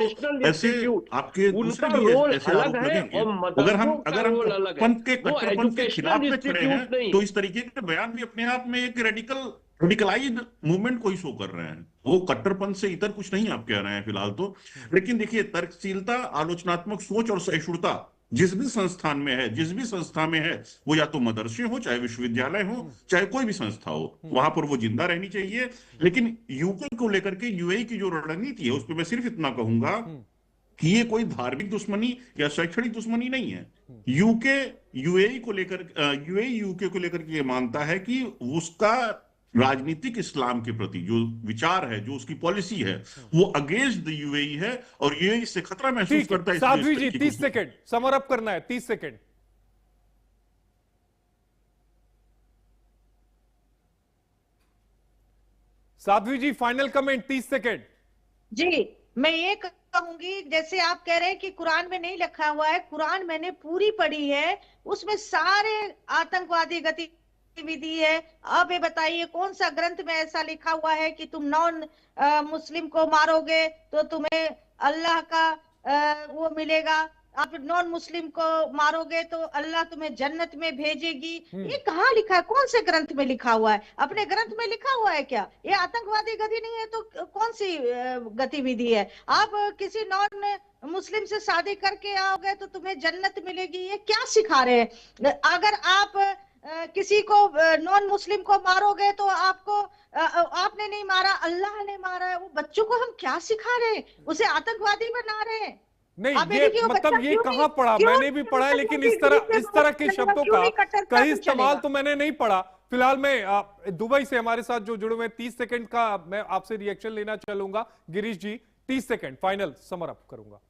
ऐसे आपके दूसरे भी ऐसे आरोप लगेंगे। अगर हम पंथ के कट्टरपंथ के खिलाफ में खड़े हैं तो इस तरीके के बयान भी अपने आप में एक रेडिकलाइज्ड मूवमेंट को ही शो कर रहे हैं। वो कट्टरपंथ से इतर कुछ नहीं आप कह रहे हैं फिलहाल तो। लेकिन देखिए, तर्कशीलता, आलोचनात्मक सोच और सहिष्णुता जिस भी संस्थान में है, जिस भी संस्था में है, वो या तो मदरसे हो, चाहे विश्वविद्यालय हो, चाहे कोई भी संस्था हो, वहां पर वो जिंदा रहनी चाहिए। लेकिन यूके को लेकर के यूएई की जो रणनीति है उस पर मैं सिर्फ इतना कहूंगा कि ये कोई धार्मिक दुश्मनी या शैक्षणिक दुश्मनी नहीं है। यूएई को लेकर ये मानता है कि उसका राजनीतिक इस्लाम के प्रति जो विचार है, जो उसकी पॉलिसी है, वो अगेंस्ट द यूएई है और ये इससे खतरा महसूस करता है। साध्वी जी 30 सेकंड समर अप करना है, 30 सेकंड। साध्वी जी फाइनल कमेंट 30 सेकंड। जी, मैं ये कहूंगी, जैसे आप कह रहे हैं कि कुरान में नहीं लिखा हुआ है, कुरान मैंने पूरी पढ़ी है, उसमें सारे आतंकवादी गतिविधि है। अब ये बताइए कौन सा ग्रंथ में ऐसा लिखा हुआ है कि तुम नॉन मुस्लिम को मारोगे तो तुम्हें अल्लाह का वो मिलेगा, आप नॉन मुस्लिम को मारोगे तो अल्लाह तुम्हें जन्नत में भेजेगी। ये कहाँ लिखा है? कौन से ग्रंथ में लिखा हुआ है? अपने ग्रंथ में लिखा हुआ है क्या? ये आतंकवादी गति नहीं है तो कौन सी गतिविधि है? आप किसी नॉन मुस्लिम से शादी करके आओगे तो तुम्हें जन्नत मिलेगी, ये क्या सिखा रहे हैं? अगर आप किसी को नॉन मुस्लिम को मारोगे तो आपको आपने नहीं मारा, अल्लाह ने मारा है। वो बच्चों को हम क्या सिखा रहे हैं? उसे आतंकवादी बना रहे हैं। नहीं, ये मतलब ये कहाँ पढ़ा? मैंने भी पढ़ा है, लेकिन इस तरह के शब्दों का कहीं इस्तेमाल तो मैंने नहीं पढ़ा। फिलहाल मैं दुबई से हमारे साथ जो जुड़े हुए 30 सेकंड का मैं आपसे रिएक्शन लेना चलूंगा। गिरीश जी 30 सेकंड फाइनल समर अप करूंगा।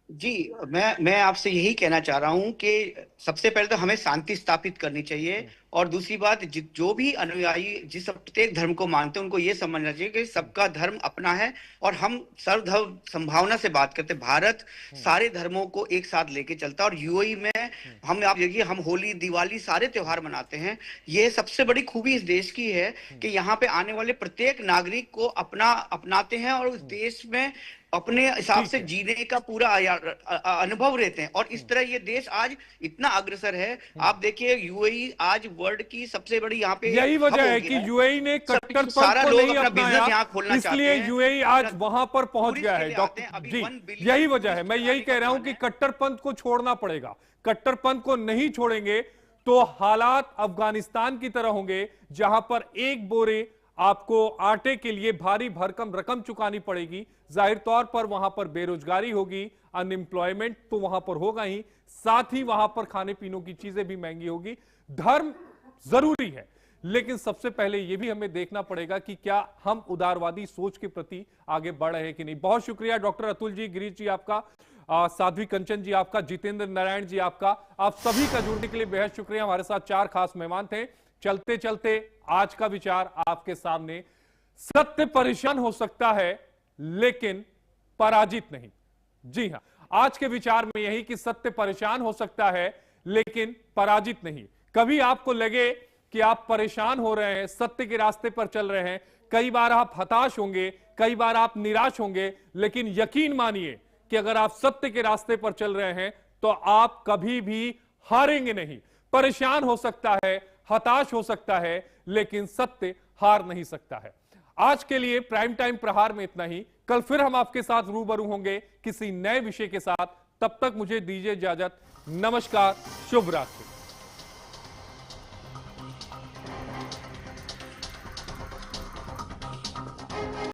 जी, मैं आपसे यही कहना चाह रहा हूं कि सबसे पहले तो हमें शांति स्थापित करनी चाहिए और दूसरी बात, जो भी अनुयायी जिस प्रत्येक धर्म को मानते हैं उनको ये समझना चाहिए कि सबका धर्म अपना है और हम सर्वधर्म संभावना से बात करते हैं। भारत सारे धर्मों को एक साथ लेके चलता है और यूएई में हम, आप देखिए, हम होली, दिवाली सारे त्योहार मनाते हैं। ये सबसे बड़ी खूबी इस देश की है कि यहाँ पे आने वाले प्रत्येक नागरिक को अपनाते हैं और उस देश में अपने हिसाब से जीने का पूरा अनुभव रहते हैं और इस तरह ये देश आज इतना अग्रसर है। आप देखिए, यूएई आज वर्ल्ड की सबसे बड़ी यहाँ पे, यही वजह है कि यूएई ने कट्टरपंथ को नहीं अपनाया, इसलिए यूएई आज वहां पर पहुंच गया है। डॉक्टर जी, यही वजह है, मैं यही कह रहा हूं कि कट्टरपंथ को छोड़ना पड़ेगा। कट्टरपंथ को नहीं छोड़ेंगे तो हालात अफगानिस्तान की तरह होंगे, जहां पर एक बोरे आपको आटे के लिए भारी भरकम रकम चुकानी पड़ेगी। जाहिर तौर पर वहां पर बेरोजगारी होगी, अनएम्प्लॉयमेंट तो वहां पर होगा ही, साथ ही वहां पर खाने पीने की चीजें भी महंगी होगी। धर्म जरूरी है, लेकिन सबसे पहले यह भी हमें देखना पड़ेगा कि क्या हम उदारवादी सोच के प्रति आगे बढ़ रहे हैं कि नहीं। बहुत शुक्रिया डॉक्टर अतुल जी, गिरीश जी आपका, साध्वी कंचन जी आपका, जितेंद्र नारायण जी आपका, आप सभी का जुड़ने के लिए बेहद शुक्रिया। हमारे साथ 4 खास मेहमान थे। चलते चलते आज का विचार आपके सामने, सत्य परेशान हो सकता है लेकिन पराजित नहीं। जी हां, आज के विचार में यही कि सत्य परेशान हो सकता है लेकिन पराजित नहीं। कभी आपको लगे कि आप परेशान हो रहे हैं, सत्य के रास्ते पर चल रहे हैं, कई बार आप हताश होंगे, कई बार आप निराश होंगे, लेकिन यकीन मानिए कि अगर आप सत्य के रास्ते पर चल रहे हैं तो आप कभी भी हारेंगे नहीं। परेशान हो सकता है, हताश हो सकता है, लेकिन सत्य हार नहीं सकता है। आज के लिए प्राइम टाइम प्रहार में इतना ही। कल फिर हम आपके साथ रूबरू होंगे किसी नए विषय के साथ। तब तक मुझे दीजिए इजाजत। नमस्कार, शुभ रात्रि।